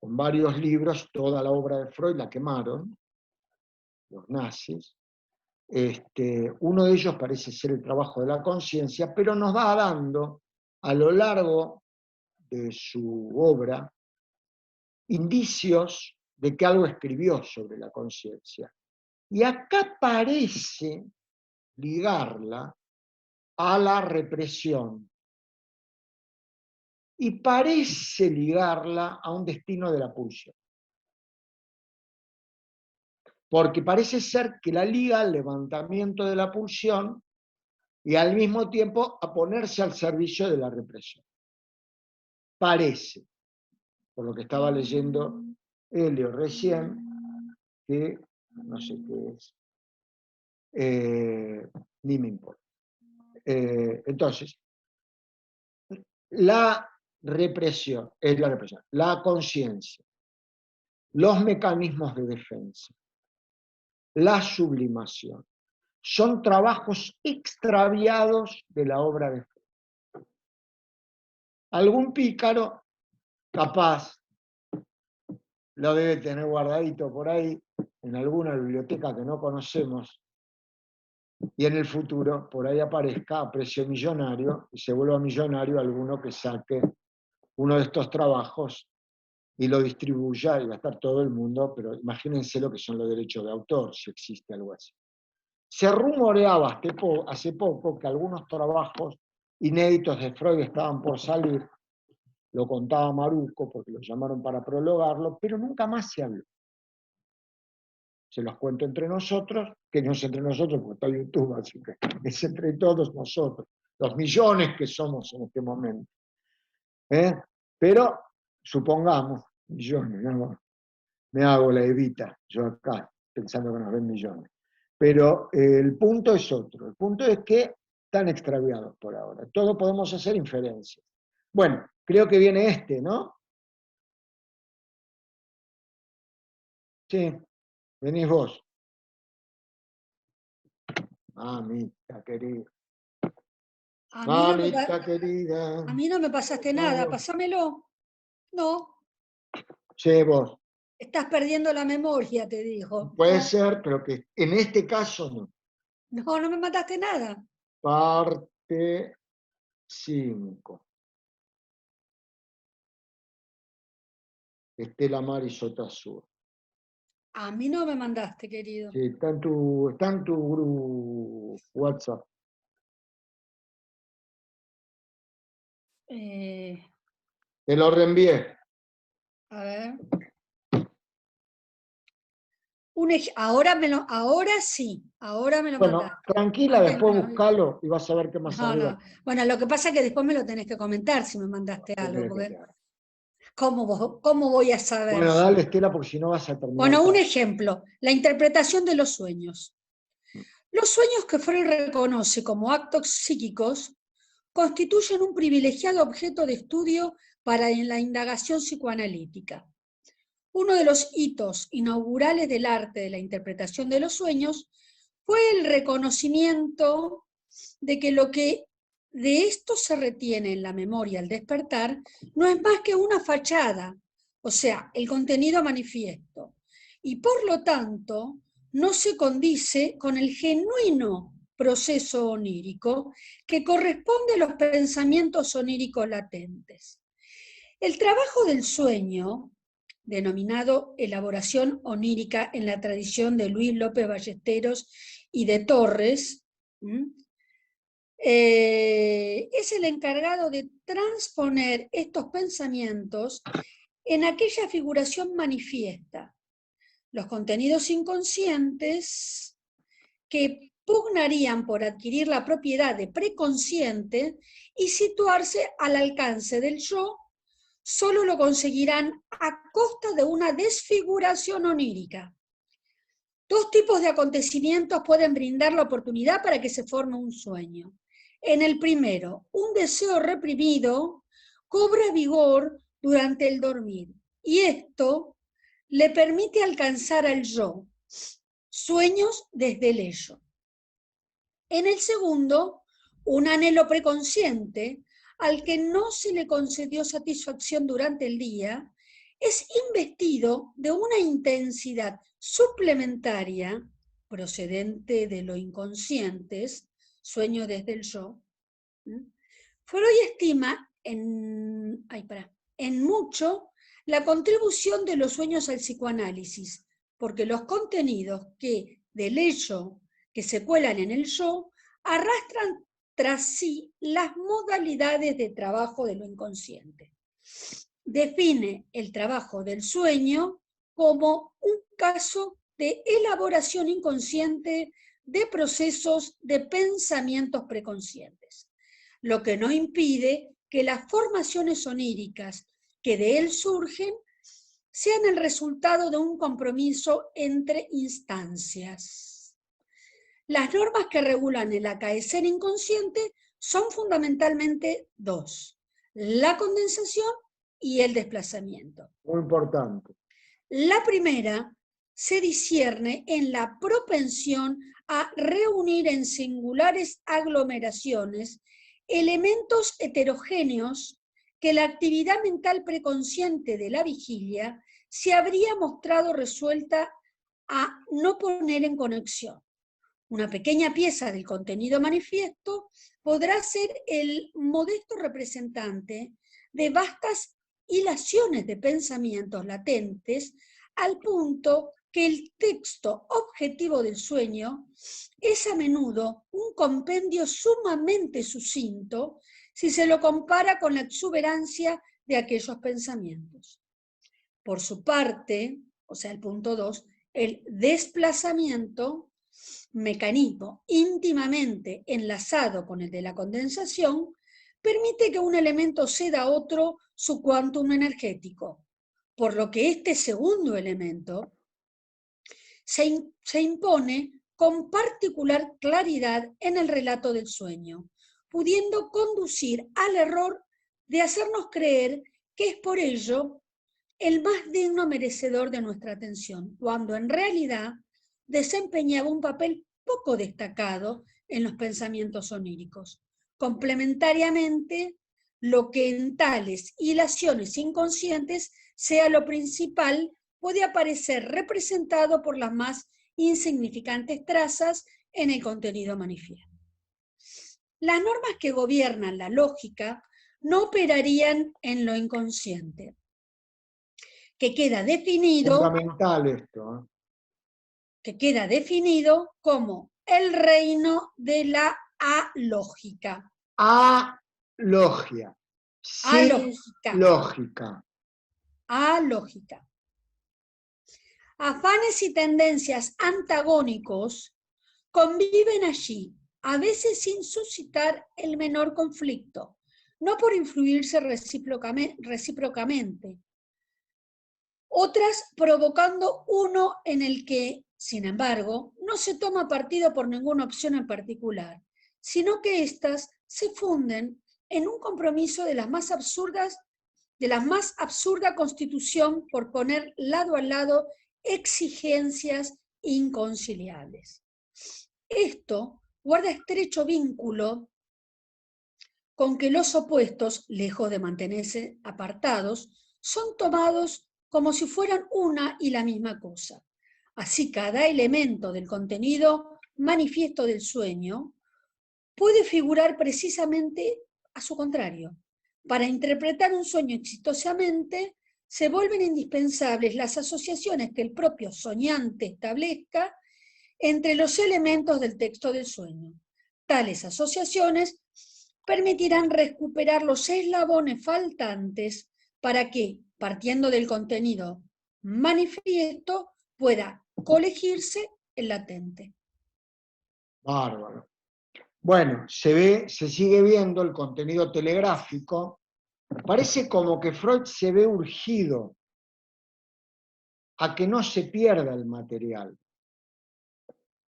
con varios libros, toda la obra de Freud la quemaron, los nazis. Uno de ellos parece ser el trabajo de la conciencia, pero nos va dando a lo largo de su obra indicios de que algo escribió sobre la conciencia. Y acá parece ligarla a la represión y parece ligarla a un destino de la pulsión. Porque parece ser que la liga al levantamiento de la pulsión y al mismo tiempo a ponerse al servicio de la represión. Parece, por lo que estaba leyendo Elio recién, que no sé qué es, ni me importa. Entonces, la represión, la conciencia, los mecanismos de defensa, la sublimación, son trabajos extraviados de la obra de Freud. Algún pícaro, capaz, lo debe tener guardadito por ahí, en alguna biblioteca que no conocemos, y en el futuro por ahí aparezca a precio millonario, y se vuelva millonario alguno que saque uno de estos trabajos y lo distribuya y va a estar todo el mundo, pero imagínense lo que son los derechos de autor, si existe algo así. Se rumoreaba hace poco que algunos trabajos inéditos de Freud estaban por salir, lo contaba Maruco porque lo llamaron para prologarlo, pero nunca más se habló. Se los cuento entre nosotros, que no es entre nosotros porque está YouTube, así que es entre todos nosotros, los millones que somos en este momento. Pero, supongamos, millones, ¿no? Me hago la evita, yo acá, pensando que nos ven millones. Pero el punto es otro, el punto es que están extraviados por ahora. Todos podemos hacer inferencias. Bueno, creo que viene ¿no? Sí, venís vos. Mamita querida. Mamita querida. A mí no me pasaste nada, pásamelo. No. Sí, vos. Estás perdiendo la memoria, te dijo. Puede ser, pero que en este caso no. No, no me mandaste nada. Parte 5. Estela Maris Otasur. A mí no me mandaste, querido. Sí, está en tu grupo WhatsApp. Te lo reenvié. A ver. Ahora sí, ahora me lo mandaste. Tranquila, después buscalo y vas a ver qué más arriba. No. Bueno, lo que pasa es que después me lo tenés que comentar si me mandaste algo. Porque ¿cómo voy a saber? Bueno, dale, Estela, porque si no vas a terminar. Bueno, un ejemplo, la interpretación de los sueños. Los sueños que Freud reconoce como actos psíquicos constituyen un privilegiado objeto de estudio para la indagación psicoanalítica. Uno de los hitos inaugurales del arte de la interpretación de los sueños fue el reconocimiento de que lo que de esto se retiene en la memoria al despertar no es más que una fachada, o sea, el contenido manifiesto, y por lo tanto no se condice con el genuino proceso onírico que corresponde a los pensamientos oníricos latentes. El trabajo del sueño, denominado elaboración onírica en la tradición de Luis López Ballesteros y de Torres, es el encargado de transponer estos pensamientos en aquella figuración manifiesta, los contenidos inconscientes que pugnarían por adquirir la propiedad de preconsciente y situarse al alcance del yo, solo lo conseguirán a costa de una desfiguración onírica. Dos tipos de acontecimientos pueden brindar la oportunidad para que se forme un sueño. En el primero, un deseo reprimido cobra vigor durante el dormir, y esto le permite alcanzar al yo, sueños desde el ello. En el segundo, un anhelo preconsciente al que no se le concedió satisfacción durante el día es investido de una intensidad suplementaria procedente de lo inconscientes, sueño desde el yo. Freud estima en mucho la contribución de los sueños al psicoanálisis, porque los contenidos del ello que se cuelan en el yo arrastran tras sí las modalidades de trabajo de lo inconsciente. Define el trabajo del sueño como un caso de elaboración inconsciente de procesos de pensamientos preconscientes, lo que no impide que las formaciones oníricas que de él surgen sean el resultado de un compromiso entre instancias. Las normas que regulan el acaecer inconsciente son fundamentalmente dos: la condensación y el desplazamiento. Muy importante. La primera se discierne en la propensión a reunir en singulares aglomeraciones elementos heterogéneos que la actividad mental preconsciente de la vigilia se habría mostrado resuelta a no poner en conexión. Una pequeña pieza del contenido manifiesto podrá ser el modesto representante de vastas hilaciones de pensamientos latentes, al punto que el texto objetivo del sueño es a menudo un compendio sumamente sucinto si se lo compara con la exuberancia de aquellos pensamientos. Por su parte, o sea, el punto 2, el desplazamiento, mecanismo íntimamente enlazado con el de la condensación, permite que un elemento ceda a otro su quantum energético, por lo que este segundo elemento se impone con particular claridad en el relato del sueño, pudiendo conducir al error de hacernos creer que es por ello el más digno merecedor de nuestra atención, cuando en realidad desempeñaba un papel poco destacado en los pensamientos oníricos. Complementariamente, lo que en tales hilaciones inconscientes sea lo principal puede aparecer representado por las más insignificantes trazas en el contenido manifiesto. Las normas que gobiernan la lógica no operarían en lo inconsciente, que queda definido, fundamental esto, que queda definido como el reino de la alógica. Alogia. Alógica. Lógica. Alógica. Afanes y tendencias antagónicos conviven allí, a veces sin suscitar el menor conflicto, no por influirse recíprocamente, otras provocando uno en el que, sin embargo, no se toma partido por ninguna opción en particular, sino que éstas se funden en un compromiso de la más absurda constitución por poner lado a lado exigencias inconciliables. Esto guarda estrecho vínculo con que los opuestos, lejos de mantenerse apartados, son tomados como si fueran una y la misma cosa. Así, cada elemento del contenido manifiesto del sueño puede figurar precisamente a su contrario. Para interpretar un sueño exitosamente, se vuelven indispensables las asociaciones que el propio soñante establezca entre los elementos del texto del sueño. Tales asociaciones permitirán recuperar los eslabones faltantes para que, partiendo del contenido manifiesto, pueda colegirse el latente. Bárbaro. Bueno, se sigue viendo el contenido telegráfico. Parece como que Freud se ve urgido a que no se pierda el material.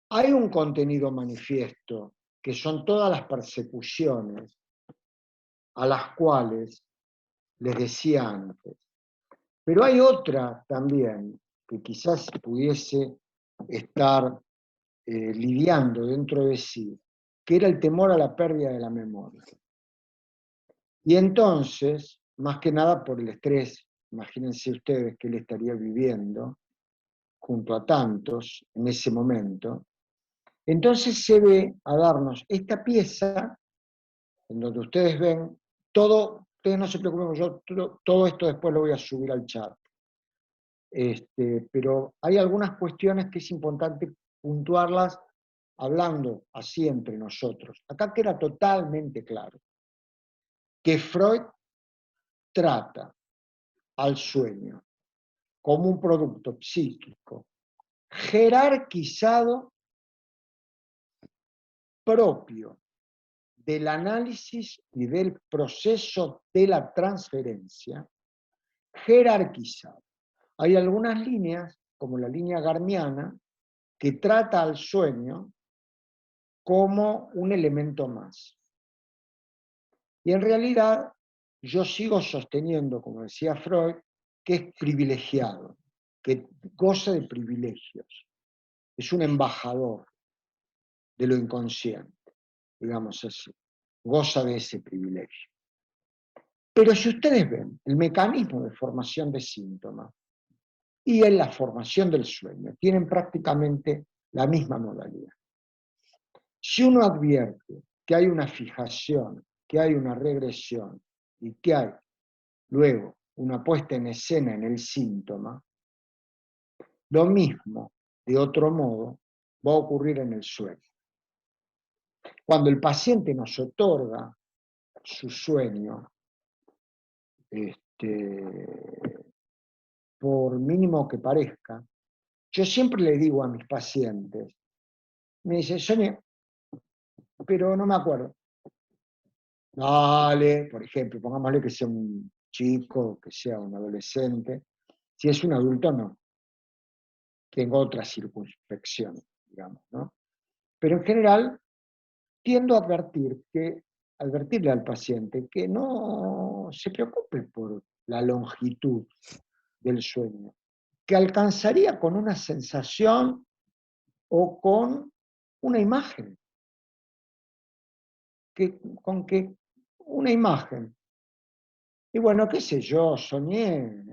Hay un contenido manifiesto, que son todas las persecuciones a las cuales les decía antes. Pero hay otra también que quizás pudiese estar lidiando dentro de sí, que era el temor a la pérdida de la memoria. Y entonces, más que nada por el estrés imagínense ustedes que él estaría viviendo junto a tantos en ese momento. Entonces se ve a darnos esta pieza, en donde ustedes ven todo, ustedes no se preocupen, yo todo esto después lo voy a subir al chat. Pero hay algunas cuestiones que es importante puntuarlas hablando así entre nosotros. Acá queda totalmente claro que Freud trata al sueño como un producto psíquico jerarquizado propio del análisis y del proceso de la transferencia, jerarquizado. Hay algunas líneas, como la línea garmiana, que trata al sueño como un elemento más. Y en realidad yo sigo sosteniendo, como decía Freud, que es privilegiado, que goza de privilegios. Es un embajador de lo inconsciente, digamos así. Goza de ese privilegio. Pero si ustedes ven el mecanismo de formación de síntomas y en la formación del sueño, tienen prácticamente la misma modalidad. Si uno advierte que hay una fijación, que hay una regresión y que hay luego una puesta en escena en el síntoma, lo mismo, de otro modo, va a ocurrir en el sueño. Cuando el paciente nos otorga su sueño, por mínimo que parezca, yo siempre le digo a mis pacientes, me dice, soñé, pero no me acuerdo. Dale, por ejemplo, pongámosle que sea un chico, que sea un adolescente. Si es un adulto, no. Tengo otra circunspección, digamos, ¿no? Pero en general, tiendo a advertirle al paciente que no se preocupe por la longitud del sueño, que alcanzaría con una sensación o con una imagen. Con que una imagen. Y bueno, qué sé yo, soñé,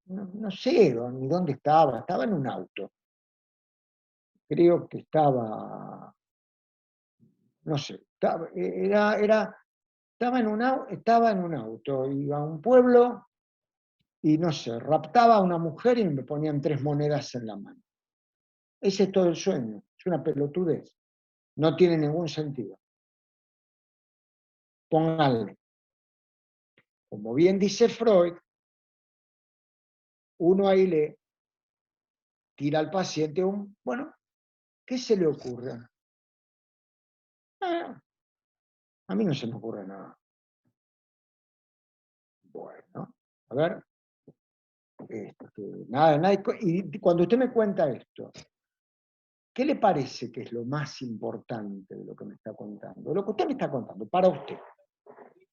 no sé ni dónde estaba en un auto. Creo que estaba, no sé, estaba en un auto, iba a un pueblo y no sé, raptaba a una mujer y me ponían 3 monedas en la mano. Ese es todo el sueño, es una pelotudez, no tiene ningún sentido. Pónganle. Como bien dice Freud, uno ahí le tira al paciente bueno, ¿qué se le ocurre? A mí no se me ocurre nada. Bueno, a ver. Nada, y cuando usted me cuenta esto, ¿qué le parece que es lo más importante de lo que me está contando? De lo que usted me está contando, para usted.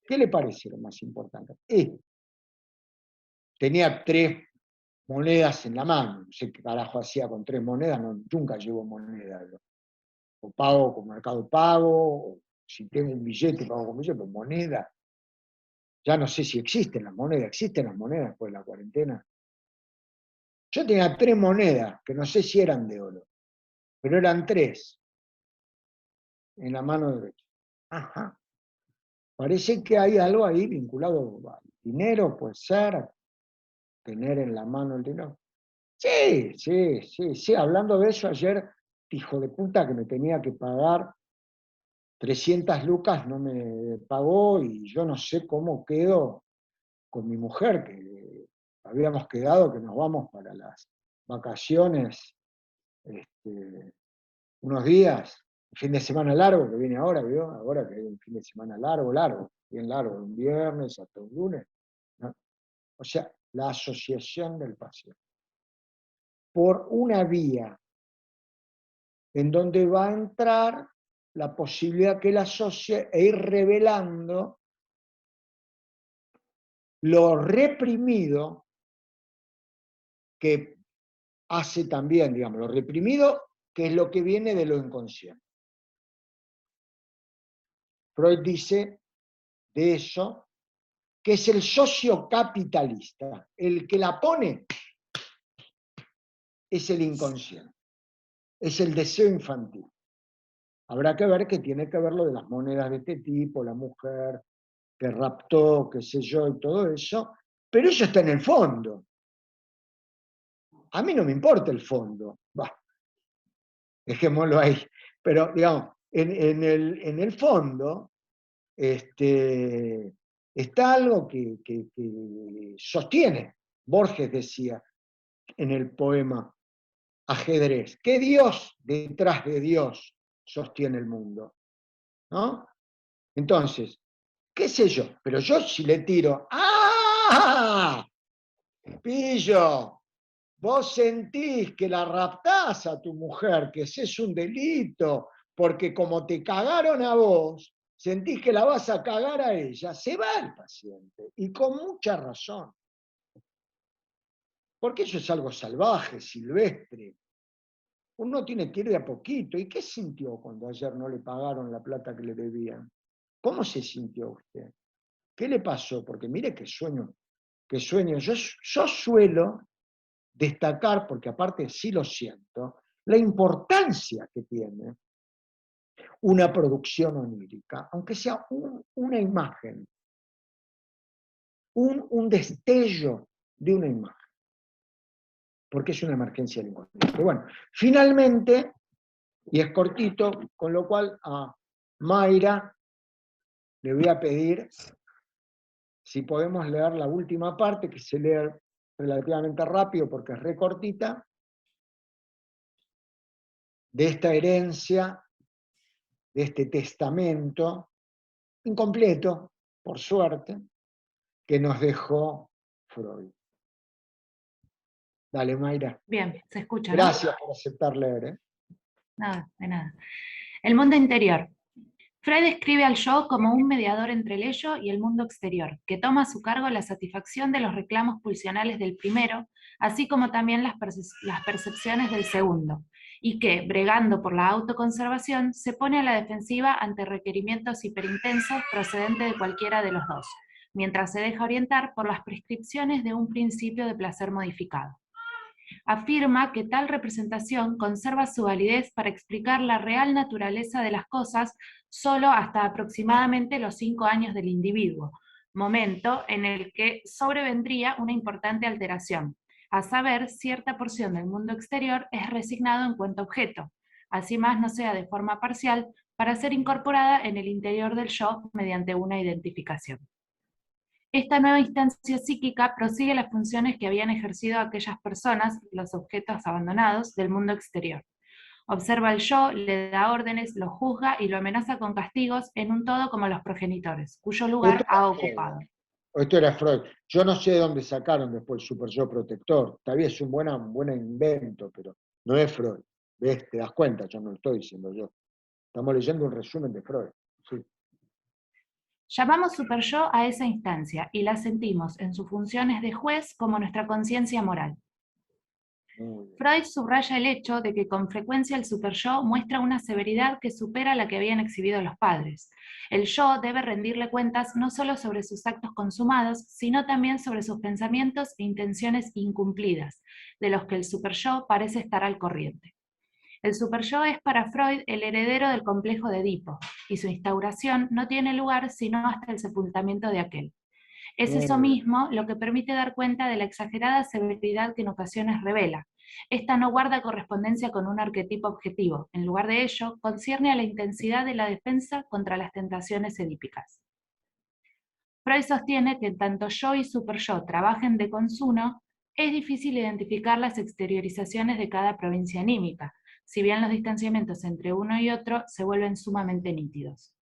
¿Qué le parece lo más importante? Tenía 3 monedas en la mano. No sé qué carajo hacía con 3 monedas, nunca llevo monedas. O pago con Mercado Pago, o si tengo un billete, pago con billete, pero moneda. Ya no sé si existen las monedas después de la cuarentena. Yo tenía 3 monedas, que no sé si eran de oro, pero eran 3 en la mano derecha. Ajá. Parece que hay algo ahí vinculado al dinero, puede ser, tener en la mano el dinero. Sí. Hablando de eso, ayer, hijo de puta que me tenía que pagar 300 lucas, no me pagó y yo no sé cómo quedo con mi mujer, que habíamos quedado que nos vamos para las vacaciones unos días, un fin de semana largo que viene ahora, ¿vio? Ahora que hay un fin de semana largo, bien largo, un viernes hasta un lunes, ¿no? O sea, la asociación del paciente. Por una vía en donde va a entrar la posibilidad que él asocie e ir revelando lo reprimido que hace también, digamos, lo reprimido, que es lo que viene de lo inconsciente. Freud dice de eso que es el socio capitalista. El que la pone es el inconsciente, es el deseo infantil. Habrá que ver que tiene que ver lo de las monedas de este tipo, la mujer que raptó, qué sé yo, y todo eso, pero eso está en el fondo. A mí no me importa el fondo, dejémoslo ahí, pero digamos, en el fondo está algo que sostiene. Borges decía en el poema Ajedrez, que Dios detrás de Dios sostiene el mundo, ¿no? Entonces, qué sé yo, pero yo si le tiro, ¡ah! Pillo, vos sentís que la raptás a tu mujer, que ese es un delito, porque como te cagaron a vos, sentís que la vas a cagar a ella, se va el paciente, y con mucha razón. Porque eso es algo salvaje, silvestre. Uno tiene que ir de a poquito. ¿Y qué sintió cuando ayer no le pagaron la plata que le debían? ¿Cómo se sintió usted? ¿Qué le pasó? Porque mire qué sueño. Yo suelo destacar, porque aparte sí lo siento, la importancia que tiene una producción onírica, aunque sea una imagen, un destello de una imagen, porque es una emergencia del inconsciente. Bueno, finalmente, y es cortito, con lo cual a Mayra le voy a pedir si podemos leer la última parte, que se lee relativamente rápido porque es re cortita, de esta herencia, de este testamento, incompleto, por suerte, que nos dejó Freud. Dale, Mayra. Bien, se escucha, Gracias, ¿no? por aceptar leer. Nada, de nada. El mundo interior. Freud describe al yo como un mediador entre el ello y el mundo exterior, que toma a su cargo la satisfacción de los reclamos pulsionales del primero, así como también las percepciones del segundo, y que, bregando por la autoconservación, se pone a la defensiva ante requerimientos hiperintensos procedentes de cualquiera de los dos, mientras se deja orientar por las prescripciones de un principio de placer modificado. Afirma que tal representación conserva su validez para explicar la real naturaleza de las cosas solo hasta aproximadamente los 5 años del individuo, momento en el que sobrevendría una importante alteración, a saber, cierta porción del mundo exterior es resignado en cuanto objeto, así más no sea de forma parcial, para ser incorporada en el interior del yo mediante una identificación. Esta nueva instancia psíquica prosigue las funciones que habían ejercido aquellas personas, los objetos abandonados, del mundo exterior. Observa al yo, le da órdenes, lo juzga y lo amenaza con castigos en un todo como los progenitores, cuyo lugar ha ocupado. Esto era Freud. Yo no sé de dónde sacaron después el super yo protector. Todavía es un buen invento, pero no es Freud. ¿Ves? Te das cuenta, yo no lo estoy diciendo yo. Estamos leyendo un resumen de Freud. Sí. Llamamos superyo a esa instancia y la sentimos en sus funciones de juez como nuestra conciencia moral. Freud subraya el hecho de que con frecuencia el superyo muestra una severidad que supera la que habían exhibido los padres. El yo debe rendirle cuentas no solo sobre sus actos consumados, sino también sobre sus pensamientos e intenciones incumplidas, de los que el superyo parece estar al corriente. El superyo es para Freud el heredero del complejo de Edipo, y su instauración no tiene lugar sino hasta el sepultamiento de aquel. Es eso mismo lo que permite dar cuenta de la exagerada severidad que en ocasiones revela. Esta no guarda correspondencia con un arquetipo objetivo, en lugar de ello, concierne a la intensidad de la defensa contra las tentaciones edípicas. Freud sostiene que tanto yo y superyo trabajen de consuno, es difícil identificar las exteriorizaciones de cada provincia anímica, si bien los distanciamientos entre uno y otro se vuelven sumamente nítidos.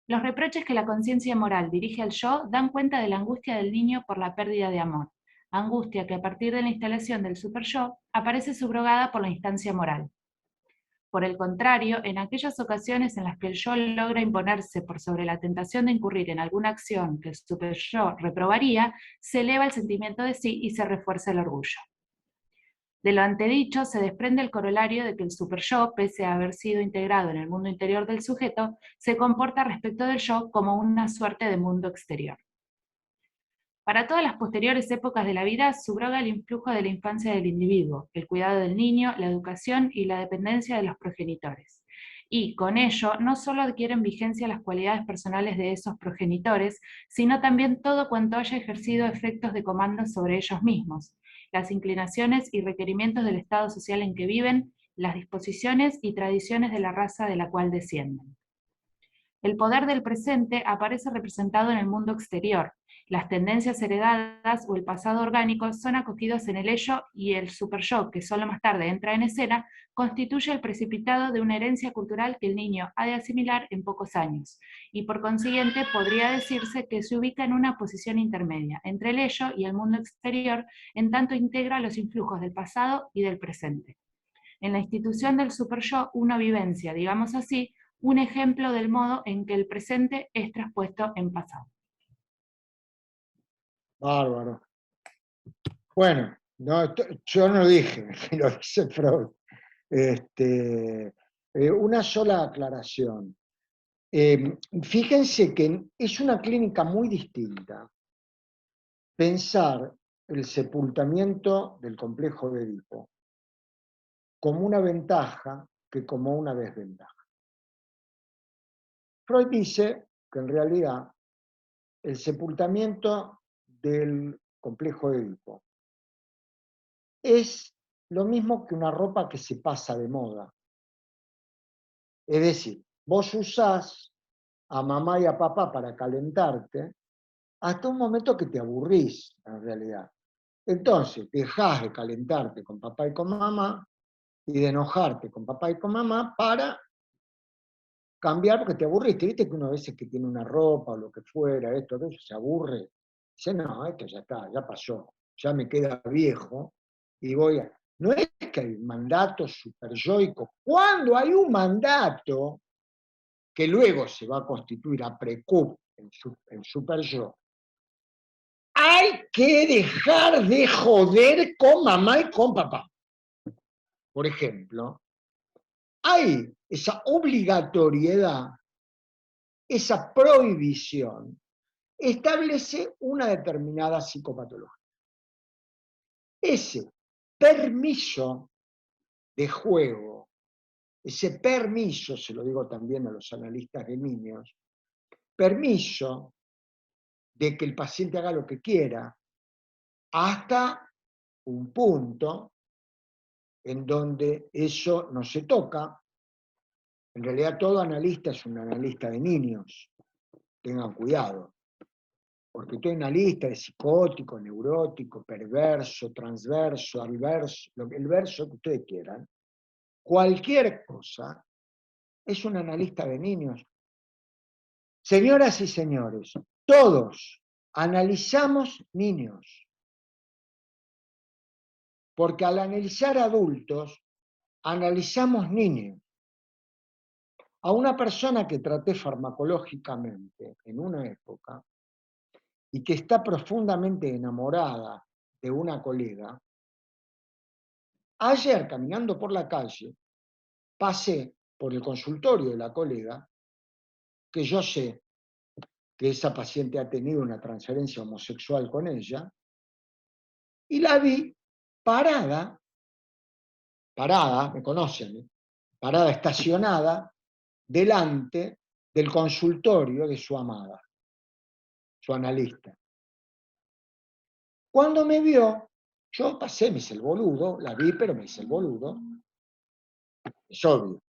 Los reproches que la conciencia moral dirige al yo dan cuenta de la angustia del niño por la pérdida de amor, angustia que a partir de la instalación del superyo aparece subrogada por la instancia moral. Por el contrario, en aquellas ocasiones en las que el yo logra imponerse por sobre la tentación de incurrir en alguna acción que el superyo reprobaría, se eleva el sentimiento de sí y se refuerza el orgullo. De lo antedicho se desprende el corolario de que el superyo, pese a haber sido integrado en el mundo interior del sujeto, se comporta respecto del yo como una suerte de mundo exterior. Para todas las posteriores épocas de la vida, subroga el influjo de la infancia del individuo, el cuidado del niño, la educación y la dependencia de los progenitores. Y con ello no solo adquieren vigencia las cualidades personales de esos progenitores, sino también todo cuanto haya ejercido efectos de comando sobre ellos mismos, las inclinaciones y requerimientos del estado social en que viven, las disposiciones y tradiciones de la raza de la cual descienden. El poder del presente aparece representado en el mundo exterior. Las tendencias heredadas o el pasado orgánico son acogidos en el ello y el superyo, que solo más tarde entra en escena, constituye el precipitado de una herencia cultural que el niño ha de asimilar en pocos años, y por consiguiente podría decirse que se ubica en una posición intermedia entre el ello y el mundo exterior, en tanto integra los influjos del pasado y del presente. En la institución del superyo, uno vivencia, digamos así, un ejemplo del modo en que el presente es traspuesto en pasado. Bárbaro. Bueno, no, yo no dije, lo dice Freud. Una sola aclaración. Fíjense que es una clínica muy distinta pensar el sepultamiento del complejo de Edipo como una ventaja que como una desventaja. Freud dice que en realidad el sepultamiento del complejo de Edipo es lo mismo que una ropa que se pasa de moda. Es decir, vos usás a mamá y a papá para calentarte hasta un momento que te aburrís, en realidad. Entonces, dejás de calentarte con papá y con mamá y de enojarte con papá y con mamá para cambiar porque te aburriste. Viste que uno a veces que tiene una ropa o lo que fuera, esto, aquello, se aburre. Dice, no, esto ya está, ya pasó, ya me queda viejo y voy a... No es que hay mandato superyoico. Cuando hay un mandato que luego se va a constituir a precup en superyo, hay que dejar de joder con mamá y con papá. Por ejemplo, hay esa obligatoriedad, esa prohibición, establece una determinada psicopatología. Ese permiso de juego, ese permiso, se lo digo también a los analistas de niños, permiso de que el paciente haga lo que quiera, hasta un punto en donde eso no se toca. En realidad todo analista es un analista de niños, tengan cuidado, porque todo analista es psicótico, neurótico, perverso, transverso, alverso, el verso que ustedes quieran, cualquier cosa, es un analista de niños. Señoras y señores, todos analizamos niños, porque al analizar adultos, analizamos niños. A una persona que traté farmacológicamente en una época y que está profundamente enamorada de una colega, ayer caminando por la calle, pasé por el consultorio de la colega, que yo sé que esa paciente ha tenido una transferencia homosexual con ella, y la vi parada, me conocen, parada, estacionada, delante del consultorio de su amada, su analista. Cuando me vio, yo pasé, me hice el boludo, la vi, pero me hice el boludo. Es obvio.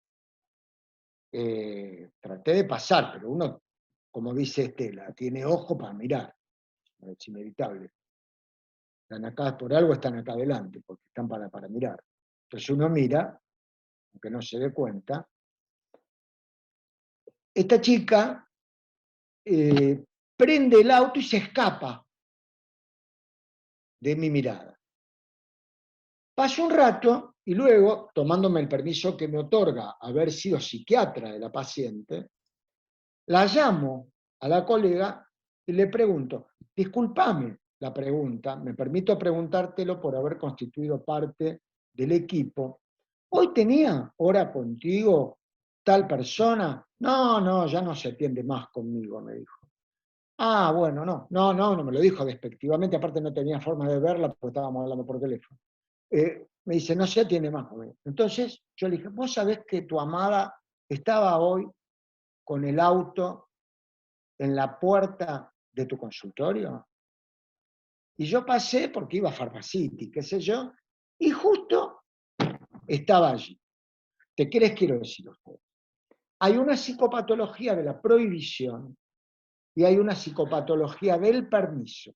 Traté de pasar, pero uno, como dice Estela, tiene ojo para mirar. Es inevitable. Están acá, por algo están acá adelante, porque están para mirar. Entonces uno mira, aunque no se dé cuenta. Esta chica prende el auto y se escapa de mi mirada. Pasó un rato y luego, tomándome el permiso que me otorga haber sido psiquiatra de la paciente, la llamo a la colega y le pregunto, discúlpame la pregunta, me permito preguntártelo por haber constituido parte del equipo. ¿Hoy tenía hora contigo tal persona? No, ya no se atiende más conmigo, me dijo. Ah, bueno, no me lo dijo despectivamente, aparte no tenía forma de verla porque estábamos hablando por teléfono. Me dice, no se atiende más conmigo. Entonces yo le dije, ¿vos sabés que tu amada estaba hoy con el auto en la puerta de tu consultorio? Y yo pasé porque iba a Pharmacity, qué sé yo, y justo estaba allí. ¿Qué les quiero decir a ustedes? Hay una psicopatología de la prohibición y hay una psicopatología del permiso.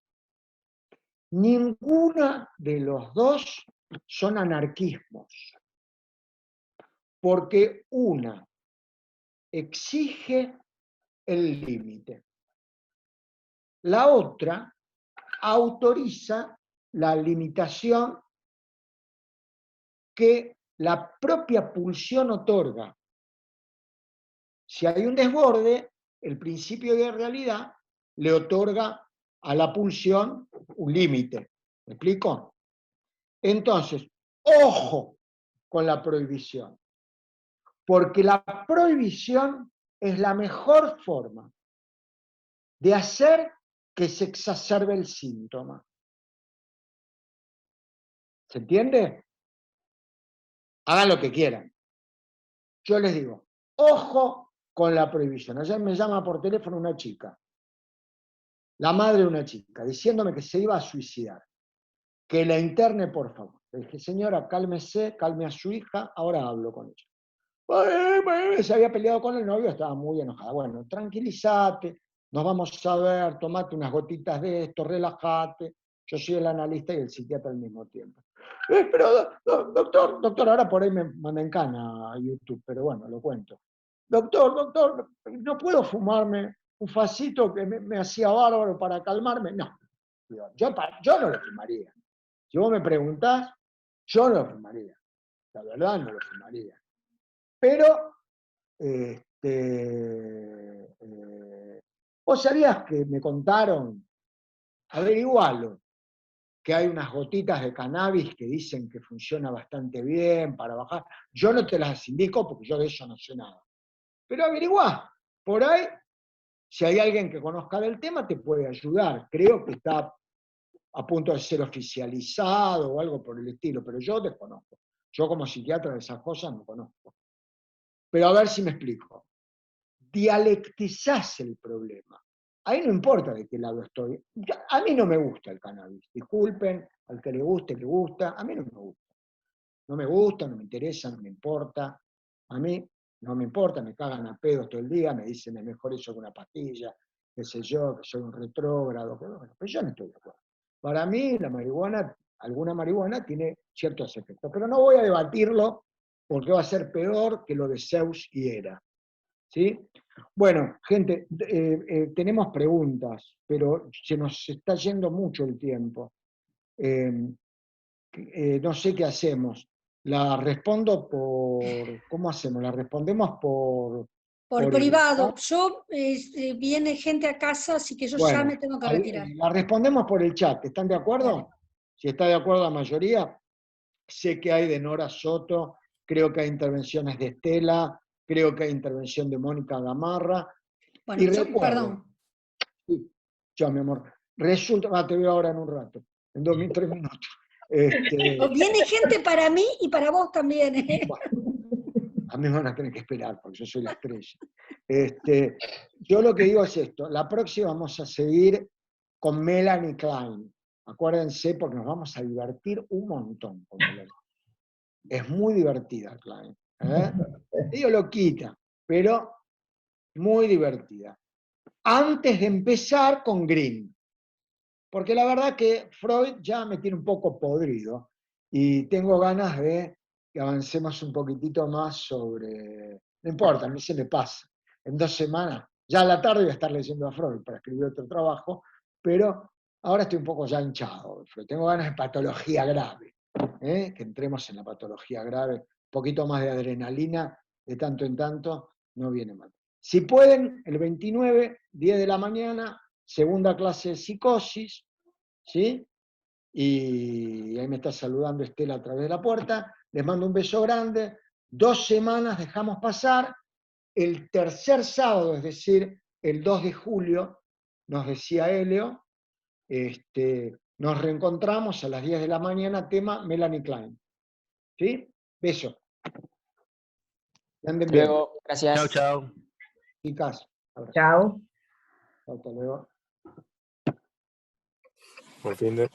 Ninguna de los dos son anarquismos, porque una exige el límite. La otra autoriza la limitación que la propia pulsión otorga. Si hay un desborde, el principio de realidad le otorga a la pulsión un límite. ¿Me explico? Entonces, ojo con la prohibición, porque la prohibición es la mejor forma de hacer que se exacerbe el síntoma. ¿Se entiende? Hagan lo que quieran. Yo les digo, ojo con la prohibición. Ayer me llama por teléfono una chica, la madre de una chica, diciéndome que se iba a suicidar, que la interne por favor. Le dije, señora, cálmese, calme a su hija, ahora hablo con ella. Se había peleado con el novio, estaba muy enojada. Bueno, tranquilízate, nos vamos a ver, tomate unas gotitas de esto, relájate. Yo soy el analista y el psiquiatra al mismo tiempo. Pero, doctor, ahora por ahí me encana YouTube, pero bueno, lo cuento. Doctor, no puedo fumarme un facito que me hacía bárbaro para calmarme. No, yo no lo fumaría. Si vos me preguntás, yo no lo fumaría. La verdad no lo fumaría. Pero, vos sabías que me contaron, averigualo, que hay unas gotitas de cannabis que dicen que funciona bastante bien para bajar. Yo no te las indico porque yo de eso no sé nada. Pero averiguá, por ahí, si hay alguien que conozca del tema, te puede ayudar. Creo que está a punto de ser oficializado o algo por el estilo, pero yo desconozco. Yo como psiquiatra de esas cosas no conozco. Pero a ver si me explico. Dialectizás el problema. Ahí no importa de qué lado estoy. A mí no me gusta el cannabis. Disculpen, al que le guste, le gusta. A mí no me gusta. No me gusta, no me interesa, no me importa. A mí no me importa, me cagan a pedos todo el día, me dicen es mejor eso que una pastilla, qué sé yo, que soy un retrógrado. Bueno, pero yo no estoy de acuerdo. Para mí la marihuana, alguna marihuana tiene ciertos efectos. Pero no voy a debatirlo porque va a ser peor que lo de Zeus y Hera. ¿Sí? Bueno, gente, tenemos preguntas, pero se nos está yendo mucho el tiempo. No sé qué hacemos. La respondo por... ¿Cómo hacemos? La respondemos por privado. Yo, viene gente a casa, así que yo ya me tengo que retirar. La respondemos por el chat. ¿Están de acuerdo? Vale. Si está de acuerdo la mayoría. Sé que hay de Nora Soto, creo que hay intervenciones de Estela, creo que hay intervención de Mónica Gamarra. Bueno, perdón. Sí, chao, mi amor. Resulta, te veo ahora en un rato, en 3 minutos. Viene gente para mí y para vos también. Bueno, a mí me van a tener que esperar, porque yo soy la estrella. Yo lo que digo es esto, la próxima vamos a seguir con Melanie Klein. Acuérdense, porque nos vamos a divertir un montón con Melanie. Es muy divertida, Klein. Digo loquita, pero muy divertida. Antes de empezar con Green. Porque la verdad que Freud ya me tiene un poco podrido y tengo ganas de que avancemos un poquitito más sobre... No importa, a mí se me pasa. En 2 semanas, ya a la tarde voy a estar leyendo a Freud para escribir otro trabajo, pero ahora estoy un poco ya hinchado. Tengo ganas de patología grave, que entremos en la patología grave. Un poquito más de adrenalina, de tanto en tanto, no viene mal. Si pueden, el 29, 10 de la mañana, segunda clase de psicosis, ¿sí? Y ahí me está saludando Estela a través de la puerta. Les mando un beso grande. 2 semanas dejamos pasar. El tercer sábado, es decir, el 2 de julio, nos decía Helio, nos reencontramos a las 10 de la mañana, tema Melanie Klein. ¿Sí? Beso. Anden bien. Luego, gracias. Chao, chao. Chicas. Chao. Hasta luego. Buen fin de...